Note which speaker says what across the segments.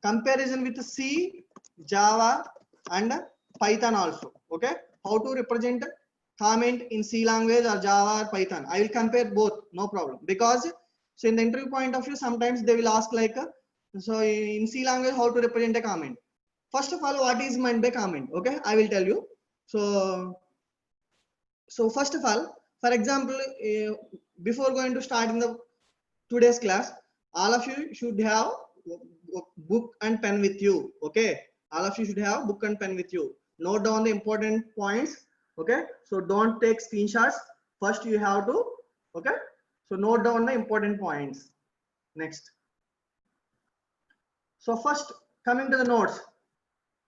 Speaker 1: comparison with C, Java and Python also. Okay, how to represent comment in C language or Java or Python. I will compare both, no problem, because so in the interview point of view sometimes they will ask like so in C language how to represent a comment. First of all, what is meant by comment? Okay, I will tell you. So first of all, for example, before going to start in the today's class, all of you should have book and pen with you. Okay, all of you should have book and pen with you. Note down the important points. Okay, so don't take screenshots. First you have to, okay, so note down the important points. Next, so first coming to the notes.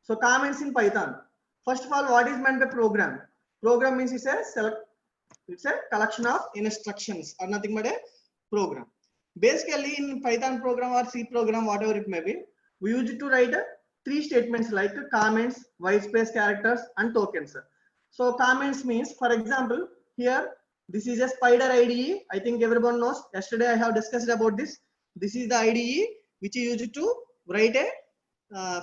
Speaker 1: So comments in Python. First of all, what is meant by program? Program means it's a collection of instructions or nothing but a program. Basically in Python program or C program, whatever it may be, we use it to write three statements like comments, white space characters and tokens. So comments means, for example, here this is a Spider IDE. I think everyone knows. Yesterday I have discussed about this. This is the IDE which is used to write a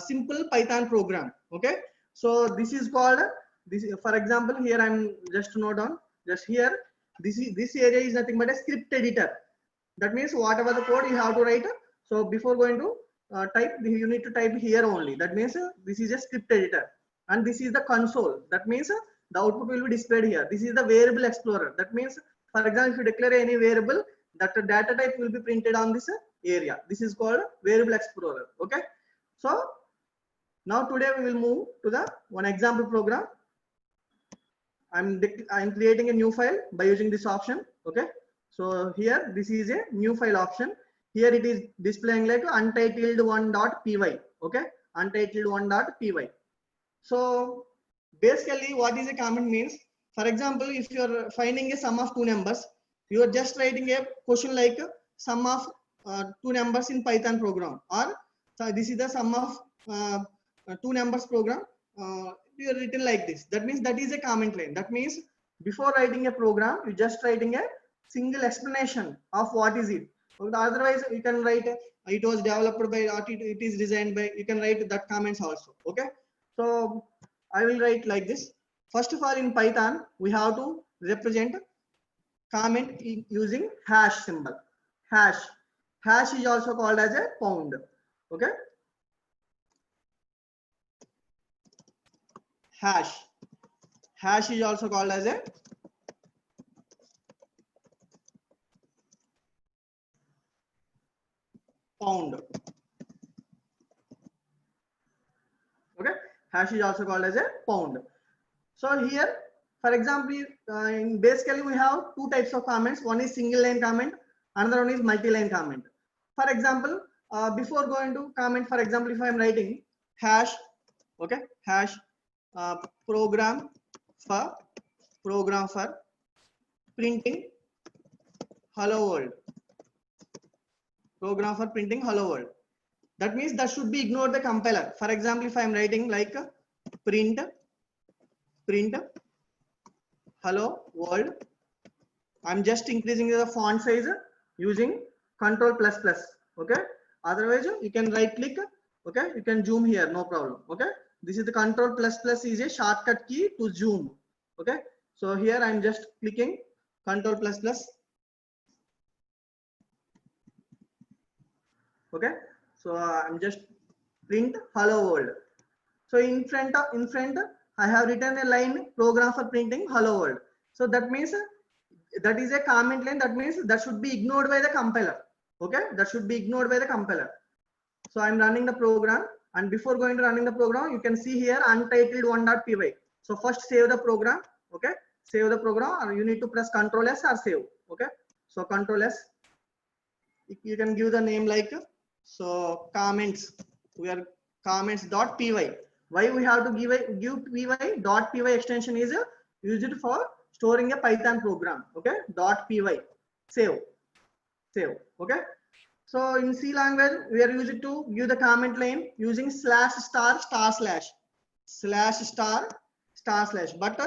Speaker 1: simple Python program. Okay, so this is called this. For example, here I'm just to note down. Just here, this area is nothing but a script editor. That means whatever the code you have to write. So before going to type, you need to type here only. That means this is a script editor, and this is the console. That means the output will be displayed here. This is the variable explorer. That means, for example, if you declare any variable, that data type will be printed on this area. This is called variable explorer. Okay. So now today we will move to the one example program. I'm creating a new file by using this option. Okay. So here this is a new file option. Here it is displaying like untitled1.py. Okay, untitled1.py. So basically what is a comment means, for example, if you are finding a sum of two numbers, you are just writing a question like sum of two numbers in Python program, or so this is the sum of two numbers program. You are written like this. That means that is a comment line. That means before writing a program, you just writing a single explanation of what is it. Otherwise you can write it was developed by, or it is designed by, you can write that comments also. Okay, so I will write like this. First of all, in Python we have to represent comment using hash symbol. Hash is also called as a pound. Okay, hash is also called as a pound. Okay, hash is also called as a pound. So here, for example, in basically we have two types of comments. One is single line comment, another one is multi-line comment. For example, before going to comment, for example, if I am writing hash, okay, hash program for printing hello world. Program for printing hello world. That means that should be ignored the compiler. For example, if I am writing like print hello world, I'm just increasing the font size using Ctrl++. Okay, otherwise you can right click. Okay, you can zoom here, no problem. Okay, this is the Ctrl++ is a shortcut key to zoom. Okay, so here I'm just clicking Ctrl++. Okay, so I'm just print hello world. So in front I have written a line program for printing hello world. So that means that is a comment line. That means that should be ignored by the compiler. Okay, that should be ignored by the compiler. So I'm running the program, and before going to running the program, you can see here untitled1.py. So first save the program. Okay, save the program, or you need to press Ctrl S or save. Okay, so Ctrl S. You can give the name like so comments. We are comments.py. Why we have to give py.py extension is used for storing a Python program. Okay, .py. Save. Okay. So in C language, we are used to give the comment line using /**/*/. But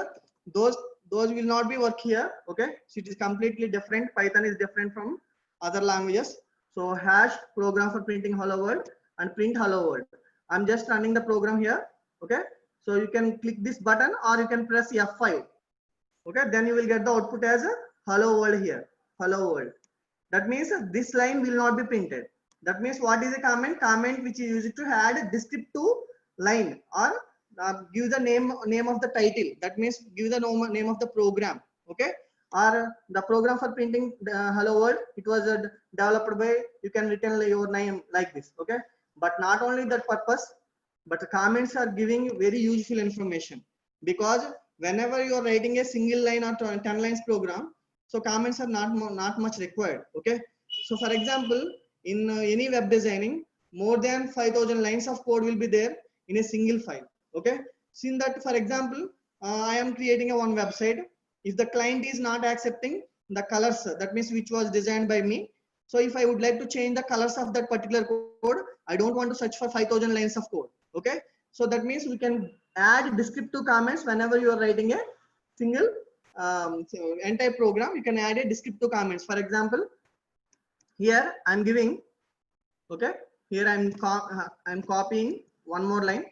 Speaker 1: those will not be work here. Okay, so it is completely different. Python is different from other languages. So hash program for printing hello world. and print hello world. I'm just running the program here. Okay, so you can click this button or you can press F5. Okay, then you will get the output as a hello world here, hello world. That means this line will not be printed. That means what is a comment? Comment which is used to add descriptive line or give the name of the title. That means give the name of the program. Okay, or the program for printing hello world. It was developed by, you can return your name like this. Okay, but not only that purpose, but the comments are giving very useful information, because whenever you are writing a single line or 10 lines program, so comments are not much required. Okay, so for example, in any web designing, more than 5,000 lines of code will be there in a single file. Okay, since that, for example, I am creating a one website. If the client is not accepting the colors, that means which was designed by me, so if I would like to change the colors of that particular code, I don't want to search for 5,000 lines of code. Okay, so that means we can add descriptive comments whenever you are writing a single so entire program. You can add a descriptive comments. For example, here I'm giving, okay, here I'm copying one more line.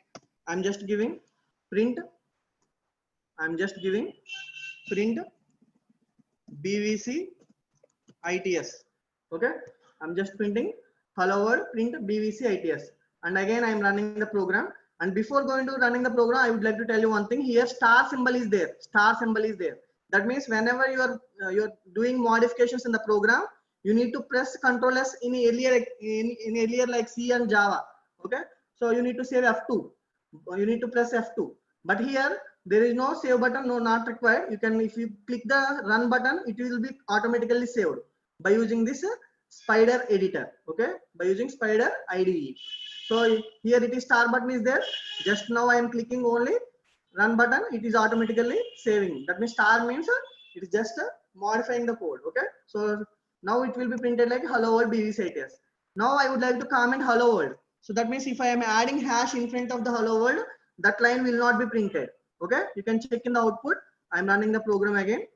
Speaker 1: I'm just giving print, I'm just giving print BVC ITS. Okay, I'm just printing hello world, print BVC ITS, and again I'm running the program. And before going to running the program, I would like to tell you one thing. Here star symbol is there, star symbol is there. That means whenever you're doing modifications in the program, you need to press Control S in earlier like C and Java. Okay, so you need to save F2, you need to press F2, but here there is no save button, no, not required. You can, if you click the run button, it will be automatically saved by using this spider editor. Okay, by using spider IDE. So here it is, star button is there. Just now I am clicking only run button, it is automatically saving. That means star means it is just modifying the code. Okay, so now it will be printed like hello world BVC ITS. Now I would like to comment hello world. So that means if I am adding hash in front of the hello world, that line will not be printed. Okay, you can check in the output. I'm running the program again.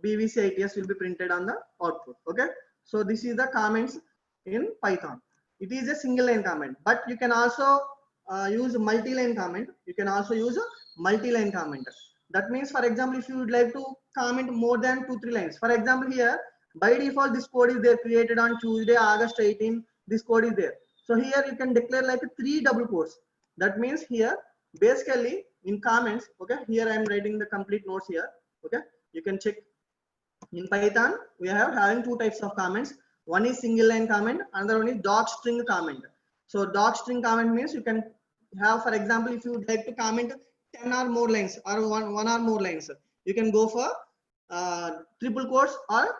Speaker 1: BVC ITS will be printed on the output. Okay, so this is the comments in Python. It is a single line comment, but you can also use multi-line comment. You can also use a multi-line comment. That means, for example, if you would like to comment more than 2-3 lines, for example, here by default this code is there, created on Tuesday, August 18. This code is there. So here you can declare like 3 double quotes. That means here basically in comments. Okay, here I am writing the complete notes here. Okay, you can check. In Python, we have having 2 types of comments. One is single line comment, another one is docstring comment. So docstring comment means you can have, for example, if you would like to comment 10 or more lines or one or more lines, you can go for triple quotes or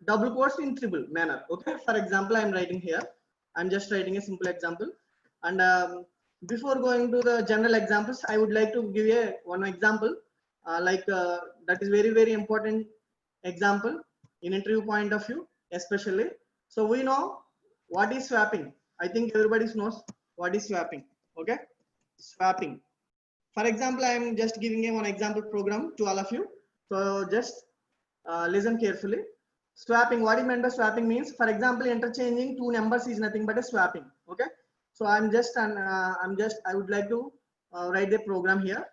Speaker 1: double quotes in triple manner. Okay, for example, I'm writing here. I'm just writing a simple example. And before going to the general examples, I would like to give you one example that is very important example in interview point of view, especially. So we know what is swapping. I think everybody knows what is swapping. Okay, swapping. For example, I am just giving a one example program to all of you. So just listen carefully. Swapping, what is meant by swapping means, for example, interchanging 2 numbers is nothing but a swapping. Okay, so I would like to write a program here.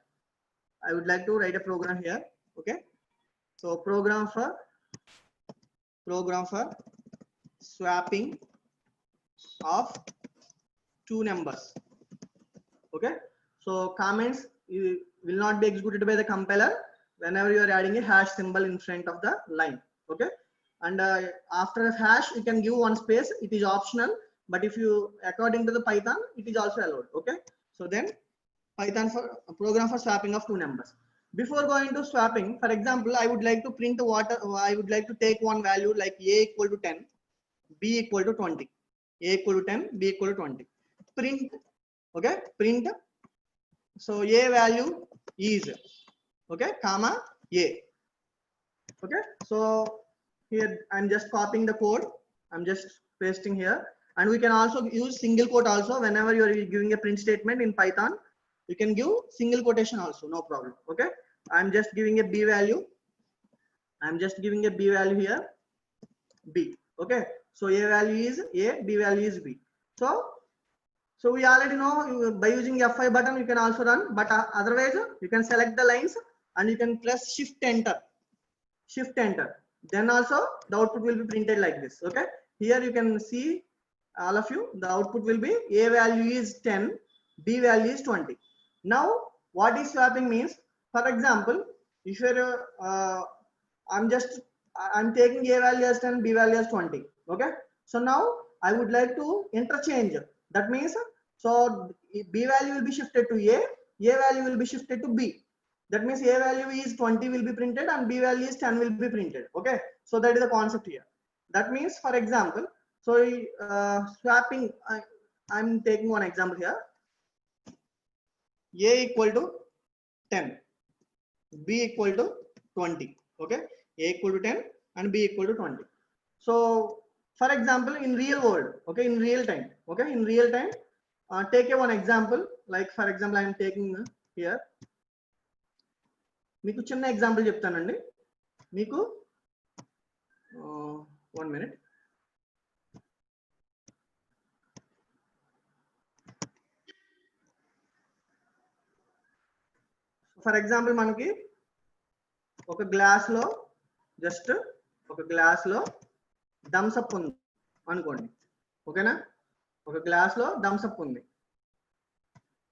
Speaker 1: I would like to write a program here. Okay, so program for swapping of 2 numbers. Okay, so comments will not be executed by the compiler whenever you are adding a hash symbol in front of the line. Okay, and after a hash you can give 1 space. It is optional, but if you, according to the Python, it is also allowed. Okay, so then Python for a program for swapping of 2 numbers. Before going to swapping, for example, I would like to print what I would like to take one value like a equal to 10, b equal to 20, a equal to 10, b equal to 20. Print, okay, print. So a value is, okay, comma a. Okay, so here I'm just copying the code. I'm just pasting here, and we can also use single quote also whenever you are giving a print statement in Python. You can give single quotation also, no problem. Okay, I'm just giving a b value. I'm just giving a b value here, b. Okay, so a value is a, b value is b. So So we already know by using F5 button you can also run, but otherwise you can select the lines and you can press shift enter. Then also the output will be printed like this. Okay, here you can see all of you, the output will be A value is 10, B value is 20. Now what is swapping means, for example, if you're I'm taking A value as 10, B value as 20. Okay, so now I would like to interchange. That means, so B value will be shifted to A value will be shifted to B. That means A value is 20 will be printed and B value is 10 will be printed. Okay, so that is the concept here. That means, for example, so swapping, I'm taking one example here. A equal to 10, B equal to 20. Okay, A equal to 10 and B equal to 20. So for example, in real world, okay, in real time, okay, in real time, take one example. Like for example, I am taking here. మీకు చిన్న example చెప్తానండి. మీకు 1 minute. For example మనకి ఒక glass లో just ఒక glass లో Thums up ఉంది అనుకోండి. ఓకేనా, ఒక గ్లాస్ లో థమ్స్ అప్ ఉంది.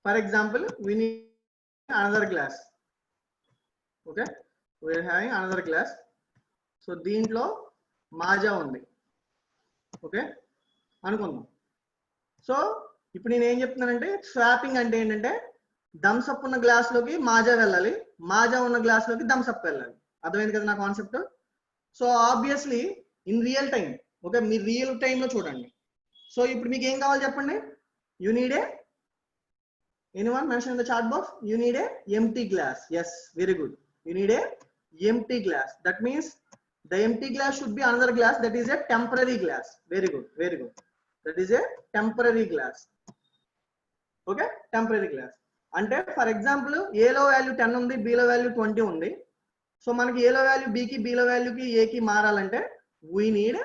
Speaker 1: For example we need another glass. Okay, we are having another glass. So దీంట్లో మాజా ఉంది. ఓకే అనుకుందాం. సో ఇప్పుడు నేను ఏం చెప్తున్నానంటే, స్వాపింగ్ అంటే ఏంటంటే థమ్స్ అప్ ఉన్న గ్లాస్ లోకి మాజా వెళ్ళాలి, మాజా ఉన్న గ్లాస్ లోకి థమ్స్ అప్ వెళ్ళాలి. అర్థమైంది కదా నా concept. So obviously in real time, okay, మీరు రియల్ టైమ్ లో చూడండి. సో ఇప్పుడు మీకు ఏం కావాలి చెప్పండి. You need a, anyone mention in the chat box, you need a empty glass. Yes, very good, you need a empty glass. That means the empty glass should be another glass, that is a temporary glass. Very good, very good, that is a temporary glass. Okay, temporary glass అంటే for example A లో value 10 ఉంది, B లో value 20 ఉంది. So మనకి A లో value B కి, B లో వాల్యూకి A కి మారాలంటే we need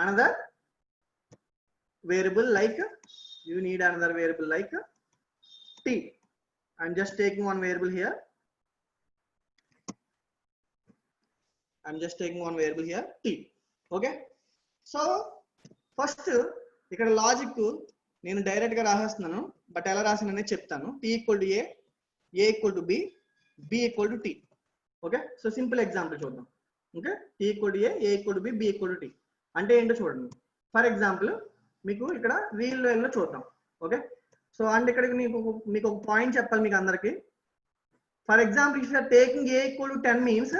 Speaker 1: another variable like, you need another variable like t. I'm just taking one variable here. I'm just taking one variable here, t. Okay, so first ఇక్కడ logic నేను direct గా రాసేస్తున్నాను, but ఎలా రాసాననేది చెప్తాను. t equal to a equal to b, b equal to t. Okay, so simple example చూద్దాం. Okay, t equal to a equal to b, b equal to t అంటే ఏంటో చూడండి. ఫర్ ఎగ్జాంపుల్ మీకు ఇక్కడ రియల్ లైన్ లో చూద్దాం. Okay, so and ఇక్కడ మీకు ఒక పాయింట్ చెప్పాలి మీకు అందరికి. For example if you are taking a equal to 10 means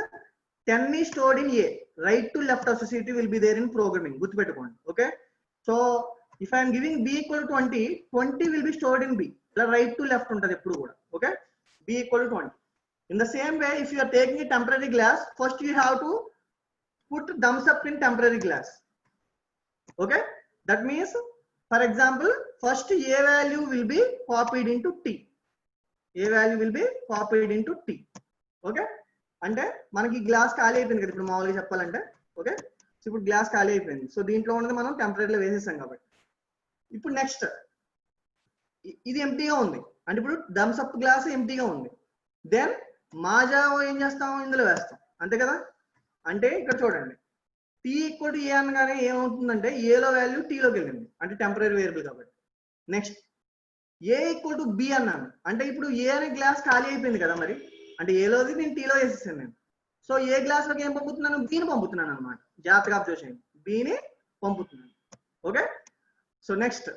Speaker 1: 10 is stored in A. Right to left associative will be there in programming. గుర్తుపెట్టుకోండి. Okay, so if I am giving B equal to 20, 20 will be stored in B. ఇలా right to left ఉంటుంది ఎప్పుడు కూడా. Okay, B equal to 20. In the same way, if you are taking a temporary glass, first you have to put thumbs up in temporary glass. Okay, that means, for example, first A value will be copied into T. A value will be copied into T. Okay, అంటే మనకి glass ఖాళీ అయిపోయింది కదా ఇప్పుడు మామూలుగా చెప్పాలంటే. Okay, so ఇప్పుడు glass ఖాళీ అయిపోయింది. సో దీంట్లో ఉన్నది మనం టెంపరీలో వేసేసాం కాబట్టి. ఇప్పుడు నెక్స్ట్ ఇది ఎంటీగా ఉంది అంటే ఇప్పుడు థమ్స్ అప్ గ్లాస్ ఎంటీగా ఉంది. దెన్ మాజా ఏం చేస్తాం, ఇందులో వేస్తాం, అంతే కదా. అంటే ఇక్కడ చూడండి, టీ ఈక్వల్ టు ఏ అనగానే ఏమవుతుందంటే ఏలో వాల్యూ టీలోకి వెళ్ళింది, అంటే టెంపరీ వేరియబుల్ కాబట్టి. Next A equal to be అన్నాను అంటే ఇప్పుడు ఏ అనే గ్లాస్ ఖాళీ అయిపోయింది కదా, మరి అంటే ఏలోది నేను టీలో వేసేసాను నేను. సో ఏ గ్లాస్ లోకి ఏం పంపుతున్నాను, బీని పంపుతున్నాను అనమాట. జాగ్రత్తగా అబ్జర్వ్ చేయండి, బీని పంపుతున్నాను. ఓకే, సో నెక్స్ట్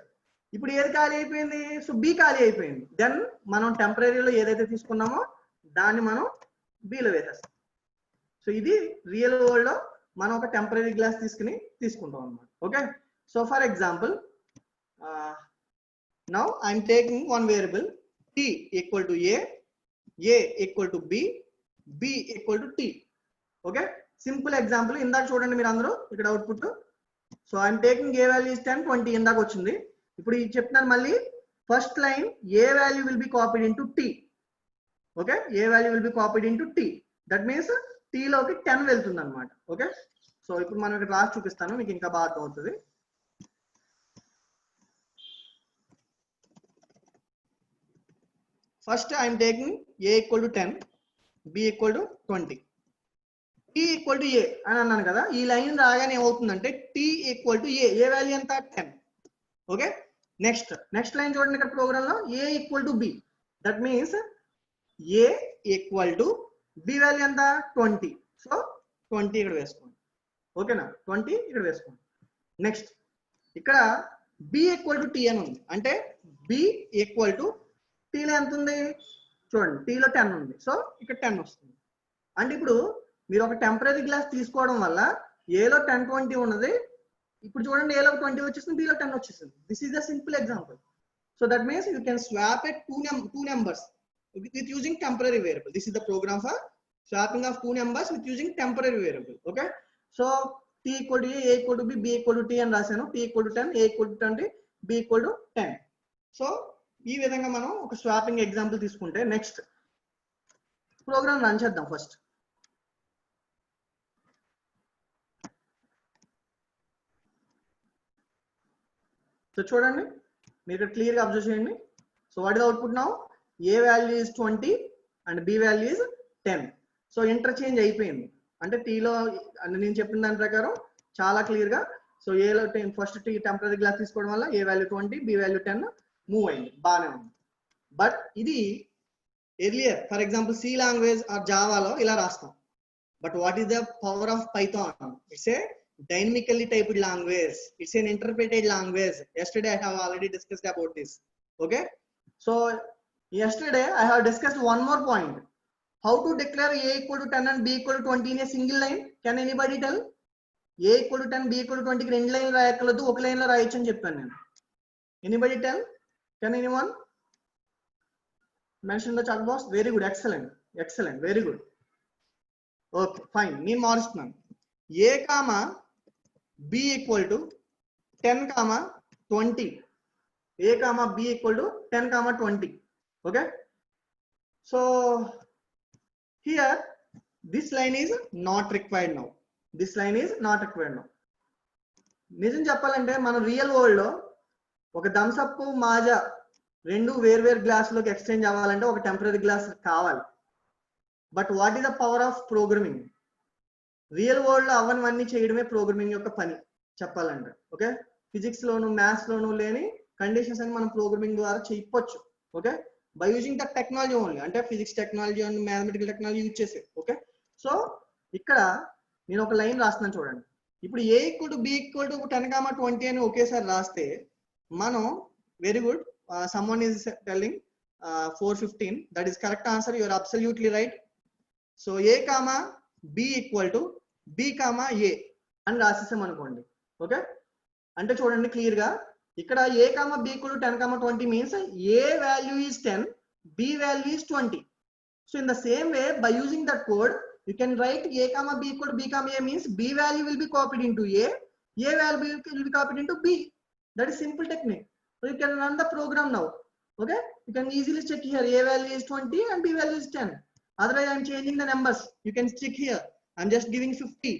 Speaker 1: ఇప్పుడు ఏది ఖాళీ అయిపోయింది, సో బి ఖాళీ అయిపోయింది. దెన్ మనం టెంపరీలో ఏదైతే తీసుకున్నామో దాన్ని మనం బిలో వేసేస్తాం. సో ఇది రియల్ వరల్డ్ లో మనం ఒక టెంపరీ గ్లాస్ తీసుకుంటాం అనమాట. Okay, so for example now I'm taking one variable t equal to a equal to b, b equal to t. Okay, simple example. ఇందాక చూడండి మీరు అందరూ ఇక్కడ output. So I'm taking a value is 10, 20 ఇందాక వచ్చింది. ఇప్పుడు ఇది చెప్తున్నాను మళ్ళీ, first line A value will be copied into t. Okay, A value will be copied into t. That means t లోకి 10 వెళ్తుంది అనమాట. ఓకే, సో ఇప్పుడు మనం ఇక్కడ రాసి చూపిస్తాను, మీకు ఇంకా బాగా అర్థమవుతుంది. first I am taking a equal to 10, b equal to 20, t equal to a అని అన్నాను కదా. ఈ లైన్ రాగానే ఏమవుతుందంటే t equal to a value ఎంత 10. ఓకే, నెక్స్ట్ లైన్ చూడండి ఇక్కడ ప్రోగ్రామ్ లో a equal to b, that means a equal to b value ఎంత 20. సో 20 ఇక్కడ వేసుకోండి. ఓకేనా, 20 ఇక్కడ వేసుకోండి. నెక్స్ట్ ఇక్కడ b equal to t అని ఉంది, అంటే b equal to t లో ఎంత ఉంది చూడండి, t లో 10 ఉంది. సో ఇక్కడ 10 వస్తుంది. అంటే ఇప్పుడు మీరు ఒక టెంపరీ గ్లాస్ తీసుకోవడం వల్ల ఏలో 10 20 ఉన్నది, ఇప్పుడు చూడండి ఏలో 20 వచ్చేసింది, b లో 10 వచ్చేసింది. This is the simple example. So that means you can swap at two numbers with using temporary variable. This is the program for swapping of two numbers with using temporary variable. Okay, so t equal to a equal to b, b equal to t అని రాశాను. t equal to 10, a equal to 20, b equal to 10. So ఈ విధంగా మనం ఒక swapping example తీసుకుంటే next program run చేద్దాం. First so చూడండి, మీరు ఇక్కడ క్లియర్ గా అబ్జర్వ్ చేయండి. So what is output now, a value is 20 and b value is 10. So interchange అయిపోయింది, అంటే t లో నేను చెప్పిన దాని ప్రకారం చాలా క్లియర్ గా. సో a లో ఫస్ట్ t టెంపరీ గ్లాస్ తీసుకోవడం వల్ల a value 20, b value 10 move అయింది, బాగానే ఉంది. బట్ ఇది earlier for example C language or జావాలో ఇలా రాస్తాం. But what is the power of Python? It's a dynamically typed language, it's an interpreted language. Yesterday I have already discussed about this. Okay, so yesterday I have discussed one more point, how to declare a equal to 10 and b equal to 20 in a single line. Can anybody tell? a equal to 10, b equal to 20 కి రెండు లైన్లు రాయక్కర్లేదు, ఒక line లో రాయొచ్చు అని చెప్పాను నేను. Anybody tell? Can anyone mention the chat box? Very good, excellent, very good. Okay, fine, నేను మారుస్తున్నాను. a comma b equal to 10 comma 20, a comma b equal to 10 comma 20. Okay, so here this line is not required now, this line is not required now. నిజం చెప్పాలంటే మనం real world లో ఒక Thums up Maaza రెండు వేర్వేరు గ్లాసులోకి exchange అవ్వాలంటే ఒక temporary glass కావాలి. But what is the power of programming? Real world లో అవన్నీ చేయడమే ప్రోగ్రామింగ్ యొక్క పని చెప్పాలంటే. ఓకే, ఫిజిక్స్ లోను మ్యాథ్స్ లోను లేని కండిషన్స్ అని మనం ప్రోగ్రామింగ్ ద్వారా చేయొచ్చు. Okay, by using the technology only, అంటే physics technology and mathematical technology use చేసి. ఓకే, సో ఇక్కడ నేను ఒక లైన్ రాస్తున్నాను చూడండి. ఇప్పుడు a equal to b equal to 10 comma 20 అని ఒకేసారి రాస్తే మనం very good, someone is telling 415, that is correct answer, you are absolutely right. So a comma b equal to b comma a అని రాసేసాం అనుకోండి. ఓకే, అంటే చూడండి క్లియర్ గా ఇక్కడ a comma b equal to 10 comma 20 means a value is 10, b value is 20. So in the same way, by using that code you can write a comma b equal to b comma a means b value will be copied into a value will be copied into b. That is simple technique. So you can run the program now. Okay, you can easily check here, a value is 20 and b value is 10. Otherwise I am changing the numbers, you can check here, I am just giving 50,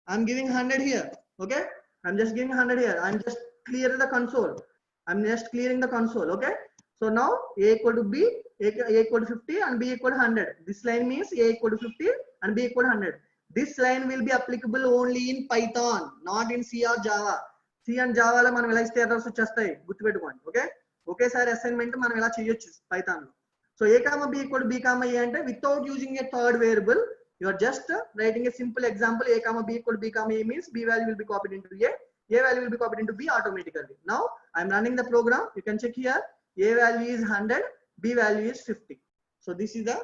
Speaker 1: I am giving 100 here. Okay, I am just giving 100 here, I am just clearing the console, I am just clearing the console. Okay, so now a equal to b, a equal to 50 and b equal to 100. This line means a equal to 50 and b equal to 100. This line will be applicable only in Python, not in C or Java. C and Java లో మనం ఎలా ఇస్తే errors వచ్చేస్తాయి గుర్తుపెట్టుకోండి. Okay, ఒకేసారి assignment మనం ఎలా చేయొచ్చు పైథాన్ లో. So a comma b equal to b comma a అంటే without using a third variable, you are just writing a simple example, a comma b equal to b comma a means b value will be copied into a value will be copied into b automatically. Now I am running the program, you can check here, a value is 100, b value is 50. So this is the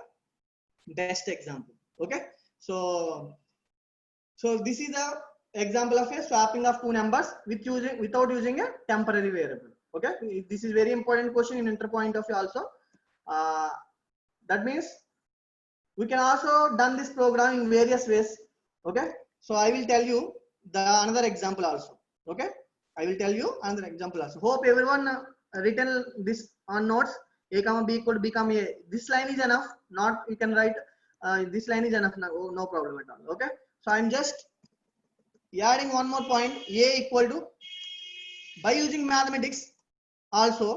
Speaker 1: best example. Okay, so this is the example of a swapping of two numbers without using a temporary variable. Okay, this is very important question in inter point of view also. That means we can also done this program in various ways. Okay, so I will tell you the another example also. Okay, I will tell you another example also. Hope everyone written this on notes, a comma b equal to b comma a. This line is enough, not you can write this line is enough, no problem at all. Okay, so I am just adding one more point, a equal to, by using mathematics also,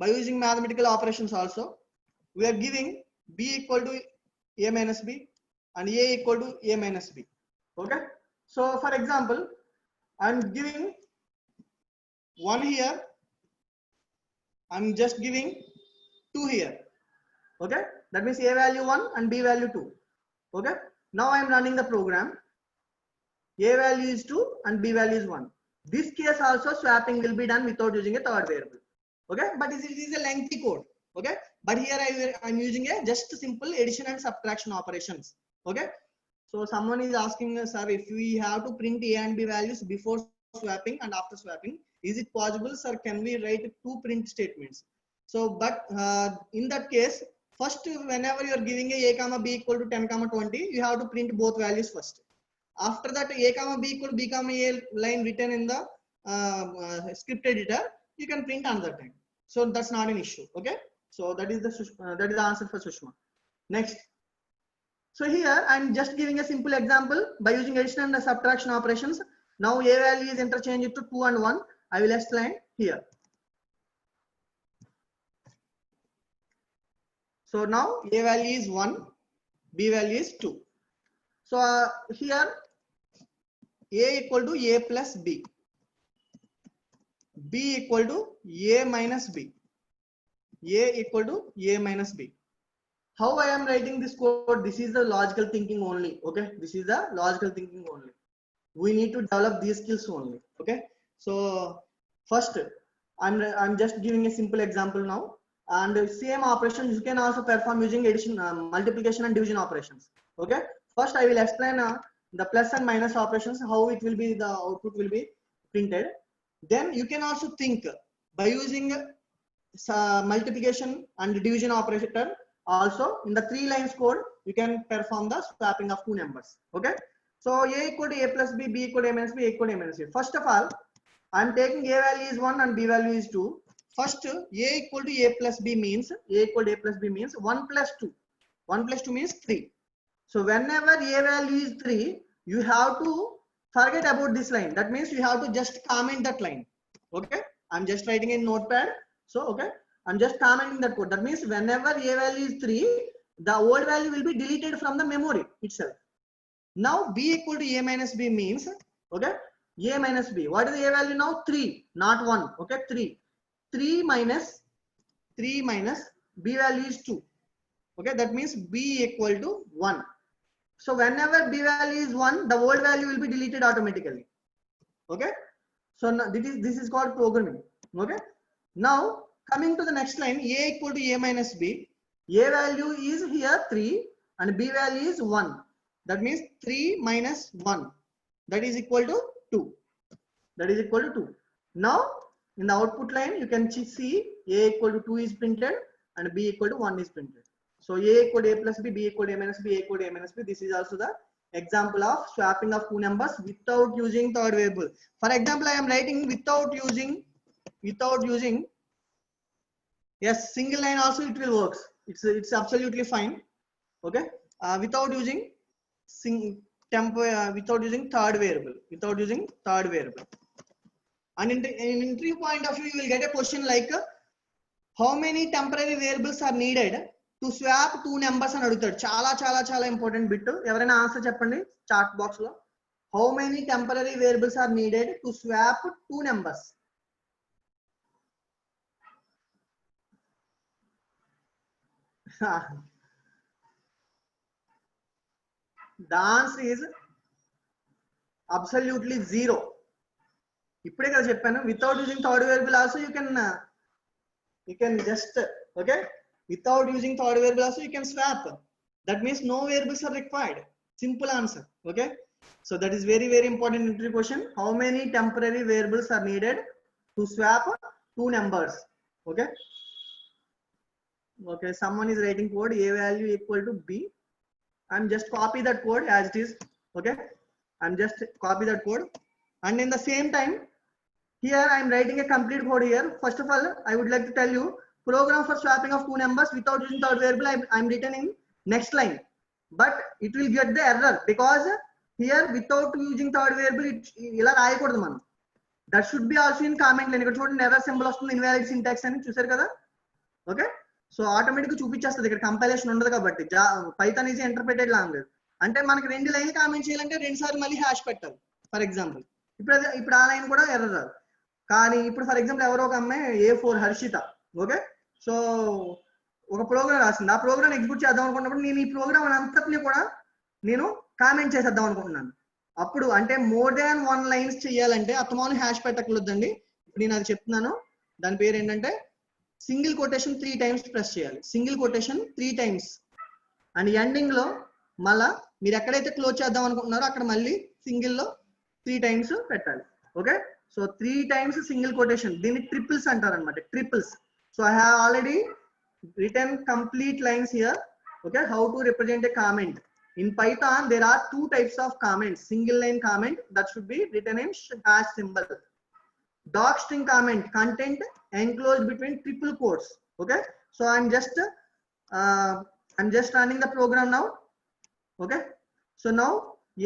Speaker 1: by using mathematical operations also, we are giving b equal to a minus b and a equal to a minus b. Okay, so for example, I'm giving 1 here, I'm just giving 2 here. Okay, that means a value 1 and b value 2. Okay, now I'm running the program. A value is 2 and b value is 1. This case also swapping will be done without using a third variable. Okay, but it is a lengthy code. Okay, but here I'm using a just simple addition and subtraction operations. Okay, so someone is asking, sir, if we have to print a and b values before swapping and after swapping, is it possible, sir? Can we write 2 print statements? So but in that case, first whenever you are giving a comma b equal to 10 comma 20, you have to print both values first. After that, a comma b equal to b comma a line written in the script editor, you can print another time. So that's not an issue. Okay, so that is the answer for Sushma. Next, so here I'm just giving a simple example by using addition and subtraction operations. Now a value is interchanged to 2 and 1. I will explain here. So now a value is 1, b value is 2. So here a equal to a plus b, b equal to a minus b, a equal to a minus b. How I am writing this code? This is the logical thinking only. Okay, this is the logical thinking only. We need to develop these skills only. Okay, so first I'm just giving a simple example now, and same operations you can also perform using addition, multiplication and division operations. Okay, first I will explain the plus and minus operations, how it will be, the output will be printed. Then you can also think by using multiplication and division operator. Also in the 3 lines code you can perform the swapping of 2 numbers. Okay, so a equal to a plus b, b equal to a minus b, a equal to a minus b. First of all, I'm taking a value is 1 and b value is 2. First, a equal to a plus b means, a equal to a plus b means 1 plus 2. 1 plus 2 means 3. So whenever a value is 3, you have to forget about this line. That means you have to just comment that line. Okay, I'm just writing in notepad. So okay, I'm just commenting that code. That means whenever a value is 3, the old value will be deleted from the memory itself. Now b equal to a minus b means, okay, a minus b. What is the a value now? 3, not 1. Okay, 3. 3 minus b value is 2. Okay, that means b equal to 1. So whenever b value is 1, the old value will be deleted automatically. Okay, so now this is called programming. Okay, now coming to the next line, a equal to a minus b. A value is here 3 and b value is 1. That means 3 minus 1, that is equal to 2. That is equal to 2. Now in the output line you can see a equal to 2 is printed and b equal to 1 is printed. So a equal to a plus b, b equal to a minus b, a equal to a minus b. This is also the example of swapping of 2 numbers without using third variable. For example, I am writing without using yes, single line also it will works. It's absolutely fine. Okay, without using without using third variable. And in interview point of view, you will get a question like how many temporary variables are needed to swap 2 numbers అని అడుగుతాడు. చాలా important bit. ఎవరైనా answer చెప్పండి chat box లో. How many temporary variables are needed to swap 2 numbers? The answer is absolutely 0. ఇప్పుడే కదా చెప్పాను, without using third variable also you can just, okay, without using third variable also you can swap. That means no variables are required. Simple answer. Okay, so that is very important interview question. How many temporary variables are needed to swap 2 numbers? Okay, someone is writing code a value equal to b. I'm just copy that code as it is. Okay, I'm just copy that code, and in the same time here I am writing a complete code here. First of all, I would like to tell you program for swapping of 2 numbers without using third variable. I'm written in next line, but it will get the error because here without using third variable ila raayakudadu manam. That should be also in comment line. Ikkada chudandi error symbol vastundi, invalid syntax ani chusaru kada. Okay, so automatic గా చూపించేస్తుంది, ఇక్కడ compilation ఉండదు కాబట్టి. Python is interpreted language. అంటే మనకి 2 లైన్లు comment చేయాలంటే 2 సార్లు మళ్ళీ హ్యాష్ పెట్టాలి ఫర్ ఎగ్జాంపుల్. ఇప్పుడు ఆ లైన్ కూడా ఎర్రర్ రాదు. కానీ ఇప్పుడు ఫర్ ఎగ్జాంపుల్ ఎవరో ఒక అమ్మాయి A4 హర్షిత, ఓకే, సో ఒక ప్రోగ్రామ్ రాసింది. ఆ ప్రోగ్రామ్ ఎగ్జిక్యూట్ చేద్దాం అనుకున్నప్పుడు నేను ఈ ప్రోగ్రామ్ అంతటిని కూడా నేను కామెంట్ చేసేద్దాం అనుకుంటున్నాను. అప్పుడు అంటే మోర్ దాన్ 1 లైన్స్ చేయాలంటే అత్తమాను హ్యాష్ పెట్టకూడదండి. ఇప్పుడు నేను అది చెప్తున్నాను. దాని పేరు ఏంటంటే సింగిల్ కొటేషన్ 3 టైమ్స్ ప్రెస్ చేయాలి. Single quotation 3 times. And ending లో మళ్ళా మీరు ఎక్కడైతే క్లోజ్ చేద్దాం అనుకుంటున్నారో అక్కడ మళ్ళీ సింగిల్ లో 3 టైమ్స్ పెట్టాలి. Okay, so 3 times single quotation. దీన్ని ట్రిపుల్స్ అంటారు అనమాట, triples. So I have already written complete lines here. Okay, how to represent a comment in Python? There are 2 types of comments. Single line comment that should be written in hash symbol. Doc string comment, content enclosed between triple quotes. Okay, so I'm just running the program now. Okay, so now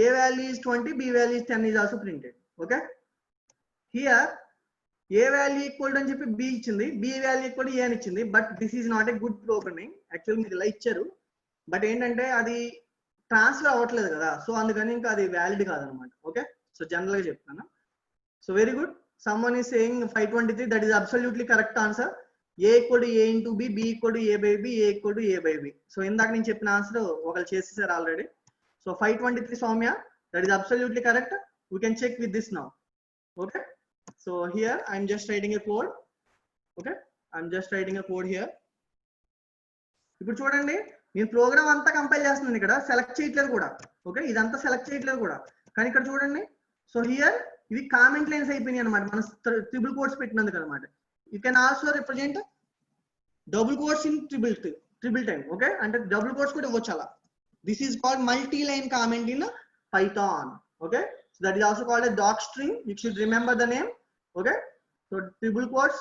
Speaker 1: a value is 20, b value is 10 is also printed. Okay, here a value equal అని చెప్పి b ఇచ్చింది, b value equal a అని ఇచ్చింది. But this is not a good programming. Actual మీరు ఇలా ఇచ్చారు, but ఏంటంటే అది ట్రాన్స్ఫర్ అవ్వట్లేదు కదా, సో అందుకని ఇంకా అది వ్యాలిడ్ కాదనమాట. ఓకే, సో జనరల్ గా చెప్తాను. So very good. Someone is saying 523, that is absolutely correct answer. a equal to a into b, b equal to a by b, a equal to a by b. So ఇందాక నేను చెప్పిన answer ఒకళ్ళు చేసేసారు already. So 523 Soumya, that is absolutely correct. We can check with this now. Okay, so here I'm just writing a code. Okay, I'm just writing a code here. ఇప్పుడు చూడండి, నేను programme అంతా compile చేస్తున్నాను, ఇక్కడ సెలెక్ట్ చేయట్లేదు కూడా. ఓకే, ఇదంతా select చేయట్లేదు కూడా, కానీ ఇక్కడ చూడండి. సో హియర్ ఇవి కామెంట్ లైన్స్ అయిపోయినాయి అనమాట, మనం ట్రిపుల్ కోట్స్ పెట్టినందుకు అనమాట. You can also represent double quotes in triple time. Okay, అంటే డబుల్ కోట్స్ కూడా ఇవ్వచ్చు అలా. This is called multi line comment in Python. Okay, so that is also called a docstring. You should remember the name. Okay, so triple quotes,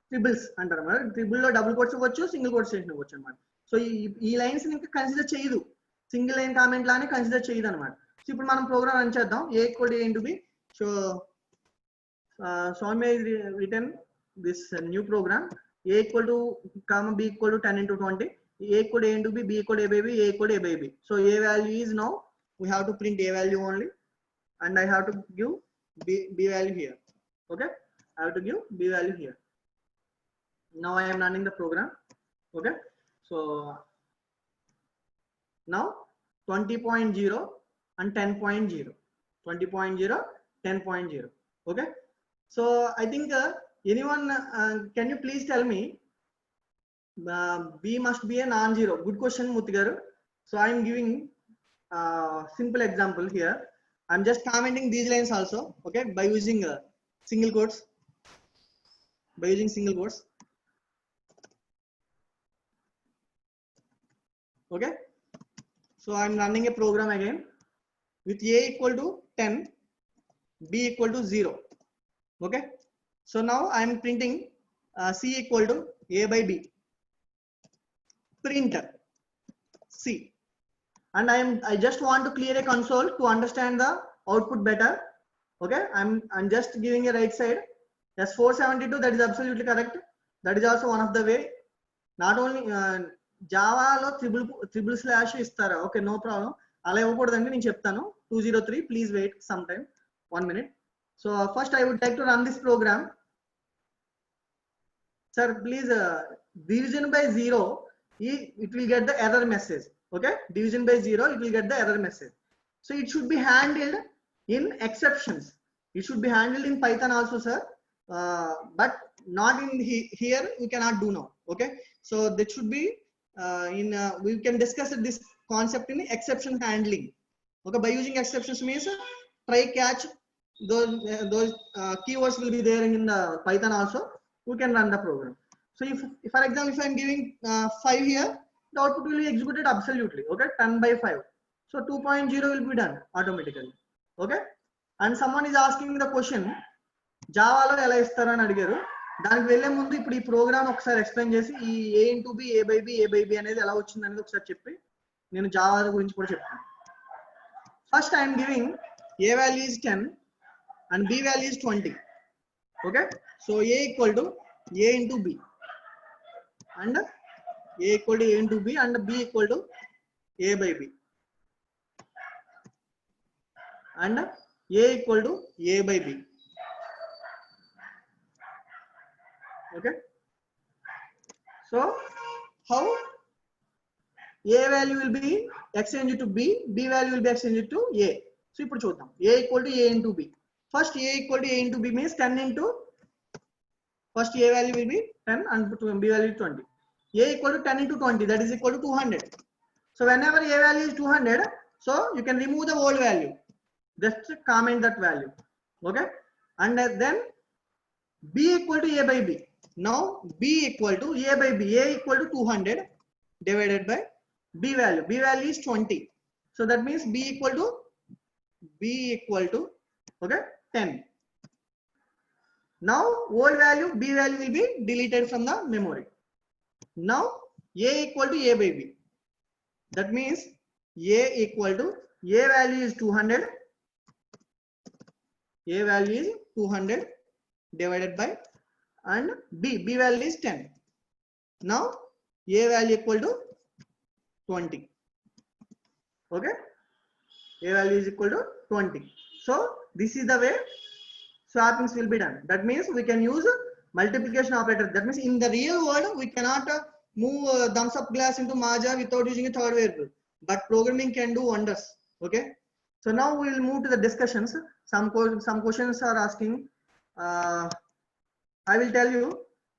Speaker 1: triples అంటారు అన్నమాట. Triple లో double quotes ఇవ్వచ్చు, single quotes ఇవ్వచ్చు అనమాట. So ఈ lines ఇంకా consider చేయదు, single line comment లానే కన్సిడర్ చేయదు అనమాట. సో ఇప్పుడు మనం ప్రోగ్రామ్ రన్ చేద్దాం. a equal to a into b. So Soumya is written this new program. a equal to comma b equal to 10 into 20. a equal to a into b, b equal to a by b, a equal to a by b. So a value is, now we have to print a value only, and I have to give b value here. Okay, I have to give b value here. Now I am running the program. Okay, so now 20.0 and 10.0, 20.0, 10.0. Okay, so I think anyone can you please tell me b must be a non-zero? Good question, Muthu garu. So I am giving simple example here. I'm just commenting these lines also. Okay, by using single quotes, okay, so I'm running a program again with a equal to 10, b equal to 0. Okay, so now I'm printing c equal to a by b, print c, and I just want to clear a console to understand the output better. Okay, I'm just giving a right side. Yes, 472, that is absolutely correct. That is also one of the way. Not only Java lo triple slash istara. Okay, no problem. Ala ivvakodandi nenu cheptanu. 203, please wait some time, 1 minute. So first I would like to run this program. Sir, please division by 0, it will get the error message. Okay, division by 0, it will get the error message. So it should be handled in exceptions. It should be handled in Python also, sir, but not in here. We cannot do now. Okay, so that should be we can discuss this concept in exception handling. Okay, by using exceptions means try catch, those keywords will be there in the Python also. We can run the program. So if for example, if I'm giving 5 here, the output will be executed absolutely. Okay, 10 by 5. So 2.0 will be done automatically. Okay, and someone is asking me the question, Java lo ela istaru ani adigaru. దానికి వెళ్ళే ముందు ఇప్పుడు ఈ programme ఒకసారి explain చేసి ఈ a into b, a by b అనేది ఎలా వచ్చింది అనేది ఒకసారి చెప్పి నేను జావా గురించి కూడా చెప్తాను. First I'm giving a value is 10 and b value is 20. Okay, so a equal to a into b and A equal to A into B and B equal to A by B, and A equal to A by B. Okay. So how A value will be exchanged to B, B value will be exchanged to A. So ఇప్పుడు చూద్దాం. A equal to A into B. First A equal to A into B means 10 into, first A value will be 10 and B value 20. A equal to 10 into 20, that is equal to 200. So whenever A value is 200, so you can remove the old value, just comment that value. Okay, and then B equal to A by B. Now B equal to A by B. A equal to 200 divided by B value. B value is 20. So that means B equal to okay 10. Now old value B value will be deleted from the memory. Now A equal to A by B. That means A equal to A value is 200. A value is 200 divided by, and B value is 10. Now A value equal to 20. Okay, A value is equal to 20. So this is the way swappings will be done. That means we can use multiplication operator. That means in the real world we cannot move thumbs up glass into Maja without using a third variable, but programming can do wonders. Okay, so now we will move to the discussions. Some questions are asking. I will tell you.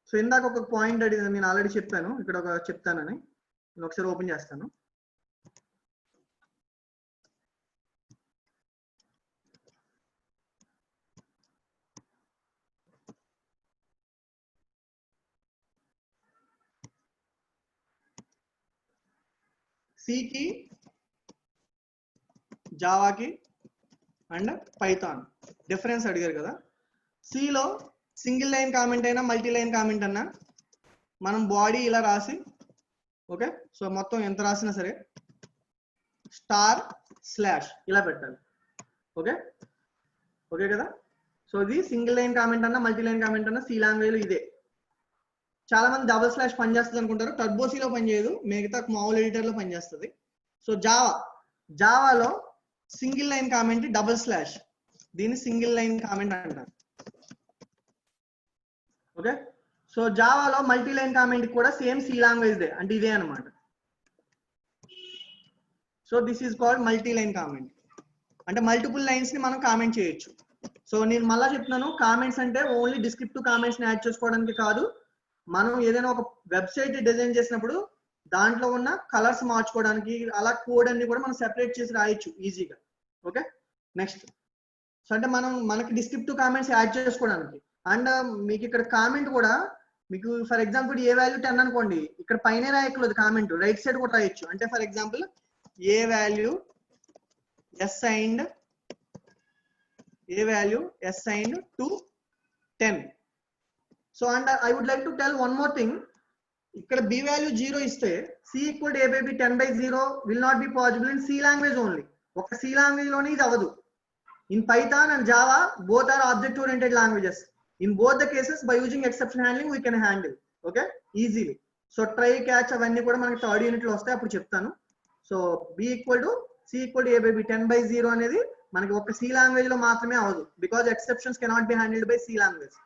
Speaker 1: So ఇందాక ఒక point అడిగి నేను already చెప్పాను, ఇక్కడ ఒక చెప్తానని నేను ఒకసారి ఓపెన్ చేస్తాను. సికి, జావాకి అండ్ పైథాన్ డిఫరెన్స్ అడిగారు కదా. సిలో సింగిల్ లైన్ కామెంట్ అయినా మల్టీ లైన్ కామెంట్ అన్నా మనం బాడీ ఇలా రాసి, ఓకే, సో మొత్తం ఎంత రాసినా సరే స్టార్ స్లాష్ ఇలా పెట్టాలి. ఓకే ఓకే కదా. సో ఇది సింగిల్ లైన్ కామెంట్ అన్నా మల్టీ లైన్ కామెంట్ అన్నా సి లాంగ్వేజ్ లో ఇదే. చాలా మంది డబుల్ స్లాష్ పనిచేస్తుంది అనుకుంటారు, టర్బోసీలో పనిచేయదు, మిగతా మామూలు ఎడిటర్ లో పనిచేస్తుంది. సో జావాలో single line comment double slash, దీన్ని సింగిల్ లైన్ కామెంట్ అంటారు. ఓకే, సో జావాలో మల్టీ లైన్ కామెంట్ కూడా సేమ్ సి లాంగ్వేజ్ దే, అంటే ఇదే అనమాట. So this is called multi line comment, అంటే మల్టిపుల్ లైన్స్ ని మనం కామెంట్ చేయొచ్చు. సో నేను మళ్ళా చెప్తున్నాను, కామెంట్స్ అంటే ఓన్లీ డిస్క్రిప్టివ్ కామెంట్స్ ని యాడ్ చేసుకోవడానికి కాదు, మనం ఏదైనా ఒక వెబ్సైట్ డిజైన్ చేసినప్పుడు దాంట్లో ఉన్న కలర్స్ మార్చుకోవడానికి, అలా కోడ్ అన్ని కూడా మనం సెపరేట్ చేసి రాయొచ్చు ఈజీగా. Okay, next. సో అంటే మనకి డిస్క్రిప్టివ్ కామెంట్స్ యాడ్ చేసుకోవడానికి. అండ్ మీకు ఇక్కడ కామెంట్ కూడా మీకు ఫర్ ఎగ్జాంపుల్ ఏ వాల్యూ 10 అనుకోండి, ఇక్కడ పైన రాయట్లేదు కామెంట్, రైట్ సైడ్ కూడా రాయొచ్చు. అంటే for example A value assigned to 10. So and I would like to tell one more thing. ఇక్కడ బి వాల్యూ 0 ఇస్తే C equal to A by B 10/0 will not be possible in C language only. ఒక C language లోనే ఇది అవ్వదు. In Python and Java both are object oriented languages. In both the cases, by using exception handling we can handle, okay, easily. So try catch అవన్నీ కూడా మనకి third unit లో వస్తాయి, అప్పుడు చెప్తాను. So b equal to c equal to a by b 10/0 అనేది మనకి ఒక సి లాంగ్వేజ్ లో మాత్రమే అవ్వదు, because exceptions cannot be handled by C language.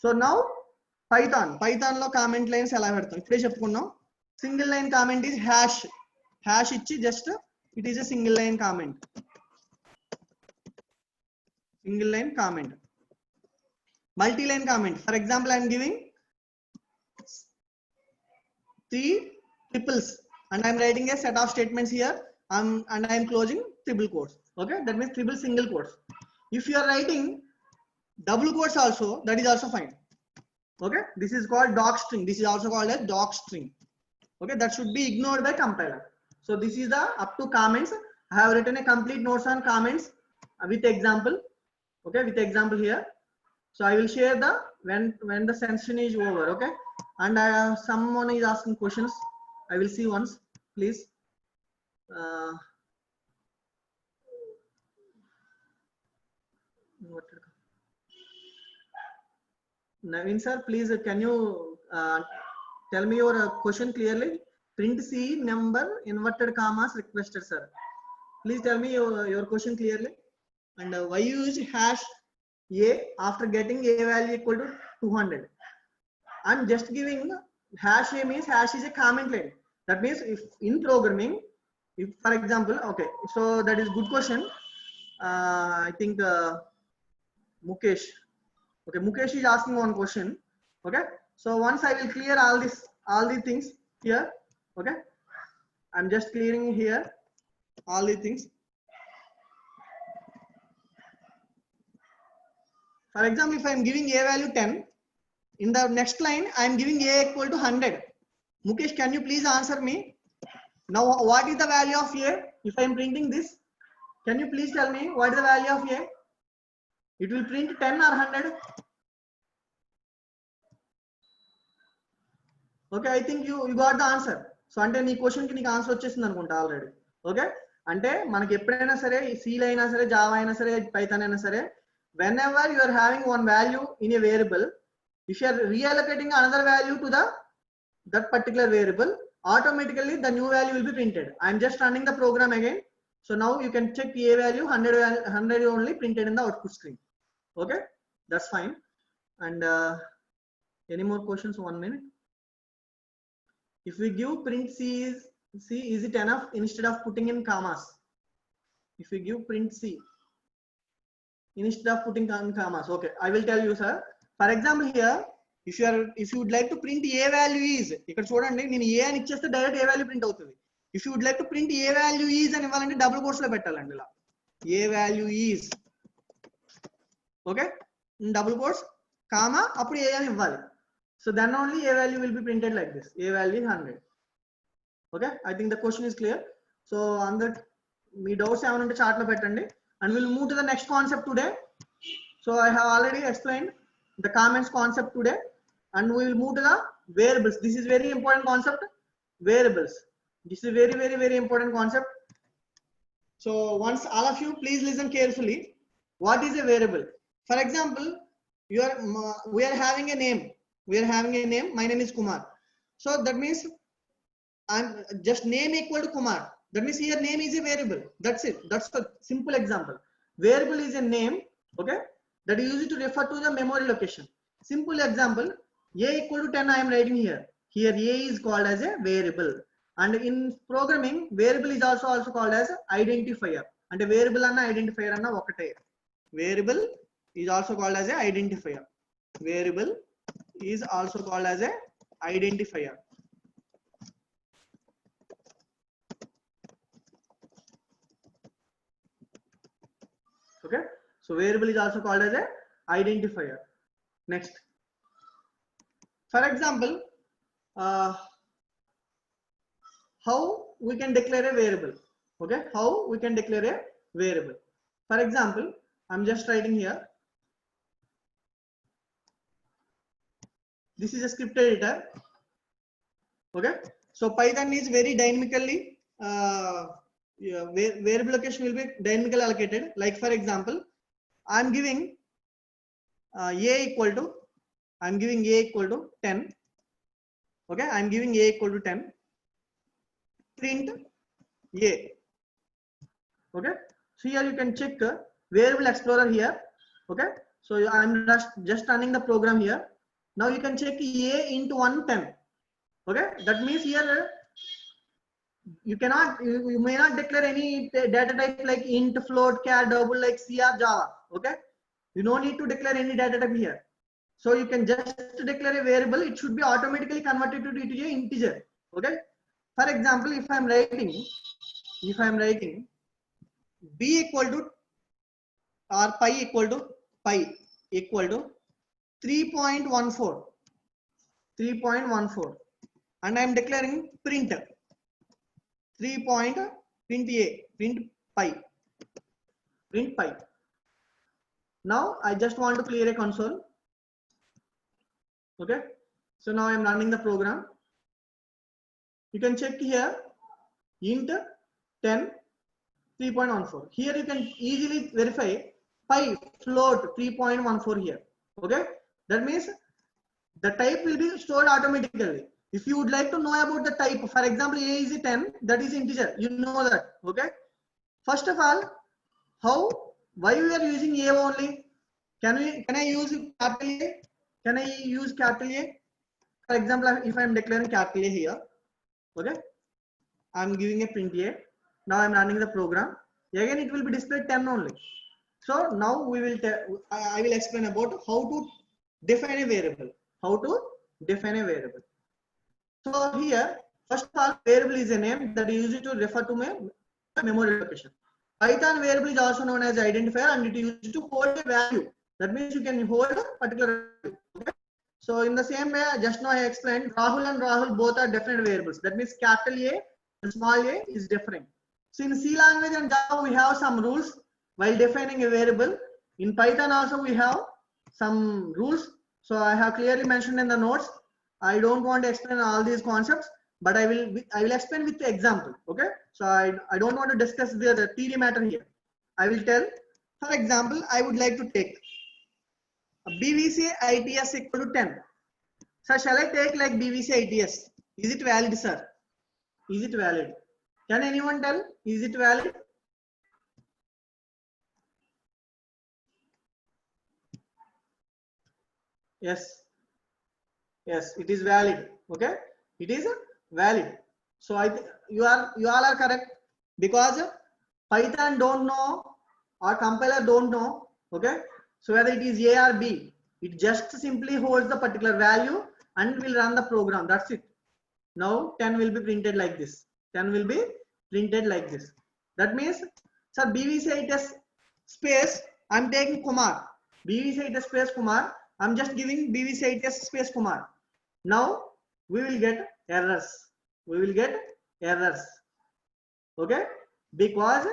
Speaker 1: So now Python లో కామెంట్ లైన్స్ ఎలా పెడతాం ఇప్పుడే చెప్పుకున్నాం. Single line comment is hash ఇచ్చి just it is a single line comment. Single line comment. Multi-line comment, for example, I am giving 3 triples and I am writing a set of statements here, and I am closing triple quotes. Okay, that means triple single quotes. If you are writing double quotes also, that is also fine. Okay, this is called doc string. This is also called as doc string. Okay, that should be ignored by compiler. So this is the up to comments. I have written a complete notes on comments with example. Okay, with example here. So I will share the when the session is over. Okay, and someone is asking questions. I will see once, please. Naveen sir, please can you Tell me your question clearly. Print C number inverted commas requested, sir. Please tell me your question clearly. And why you use hash A after getting A value equal to 200? I'm just giving hash A means hash is a comment line. That means if in programming, if for example, okay, so that is good question. I think Mukesh. Okay, Mukesh is asking one question. Okay, so once I will clear all these things here. Okay, I'm just clearing here all these things. For example, if I am giving A value 10, in the next line I am giving A equal to 100. Mukesh, can you please answer me? Now, what is the value of A? If I am printing this, can you please tell me what is the value of A? It will print 10 or 100? Okay, I think you got the answer. So అంటే నీ question కి నీకు answer వచ్చేసింది అనుకుంటా already. Okay, అంటే మనకి ఎప్పుడైనా సరే C అయినా సరే జావా అయినా సరే పైథాన్ అయినా సరే, whenever you are having one value in a variable, if you are reallocating another value to that particular variable, automatically the new value will be printed. I am just running the program again. So now you can check A value 100 only printed in the output screen. Okay, that's fine. And any more questions? 1 minute. If we give print C, is it enough instead of putting in commas? If we give print C instead of putting in commas, okay, I will tell you, sir. For example, here, if you would like to print A value is, ఇక్కడ చూడండి నేను A అని ఇచ్చేస్తే direct A value print అవుతుంది. If you would like to print A value is అని ఇవ్వాలంటే double quotes లో పెట్టాలండి ఇలా. A value is, okay, double quotes comma అప్పుడు A అని ఇవ్వాలి. So then only A value will be printed like this. A value is 100. Okay, I think the question is clear. So on that, me doubts ఏమైనా ఉంటే chart లో పెట్టండి. And we'll move to the next concept today. So I have already explained the comments concept today, and we will move to the variables. This is very important concept. Variables. This is very important concept. So once all of you please listen carefully. What is a variable? For example, we are having a name. My name is Kumar. So that means I'm just name equal to Kumar. That means here name is a variable. That's it. That's a simple example. Variable is a name, okay, that is used to refer to the memory location. Simple example, A equal to 10 I am writing here. Here A is called as a variable. And in programming, variable is also called as identifier. And a variable and identifier anna okate. Variable is also called as a identifier. Variable is also called as a identifier. Okay, so variable is also called as a identifier. Next, for example, how we can declare a variable. Okay, how we can declare a variable. For example, I'm just writing here. This is a script editor. Okay, so Python is very dynamically variable location will be dynamically allocated. Like for example, I'm giving A equal to 10. Okay, I'm giving A equal to 10. Print A. Okay, so here you can check variable explorer here. Okay, so I'm just running the program here. Now you can check A into 110. Okay, that means here you may not declare any data type like int, float, char, double like C or Java. Okay, you don't need to declare any data type here. So you can just declare a variable. It should be automatically converted to an integer. Okay, for example, if I am writing b equal to or pi equal to 3.14, and I am declaring print print pi. Now I just want to clear a console. Okay, so now I am running the program. You can check here int 10 3.14. Here you can easily verify pi float 3.14 here. Okay, that means the type will be stored automatically. If you would like to know about the type, for example, a is a 10, that is integer. You know that. Okay. First of all, why we are using a only? Can I use capital A? Can I use capital A? For example, if I am declaring capital A here, okay, I am giving a print A. Now I am running the program. Again, it will be displayed 10 only. So now we will I will explain about how to define a variable. How to define a variable. So here, first of all, variable is a name that is used to refer to memory location. Python variable is also known as identifier, and it is used to hold a value. That means you can hold a particular value. Okay? So in the same way, just now I explained, Rahul and Rahul both are different variables. That means capital A and small a is different. So in C language and Java, we have some rules while defining a variable. In Python also we have some rules. So I have clearly mentioned in the notes. I don't want to explain all these concepts, but I will explain with the example. Okay. So I don't want to discuss the theory matter here. I will tell. For example, I would like to take BVC ITS equal to 10. Sir, shall I take like BVC ITS? Is it valid, sir? Is it valid? Can anyone tell? Is it valid? Yes. Yes, it is valid. Okay. It is valid. So I think you all are correct, because Python don't know or compiler don't know. Okay. So whether it is A or B, it just simply holds the particular value and will run the program. That's it. Now 10 will be printed like this. 10 will be printed like this. That means, sir, BVC ITS space, I'm taking Kumar. BVC ITS space Kumar. I'm just giving BVC ITS space Kumar. Now we will get errors. We will get errors. Okay, because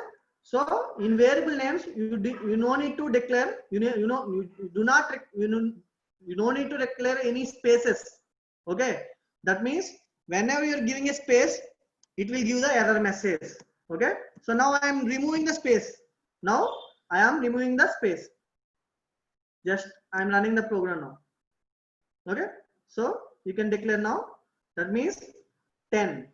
Speaker 1: so in variable names you no need to declare. You do not you don't need to declare any spaces. Okay, that means whenever you are giving a space, it will give the error message. Okay, so now I am removing the space. Now I am removing the space. Just I am running the program now. Okay, so you can declare now. That means 10.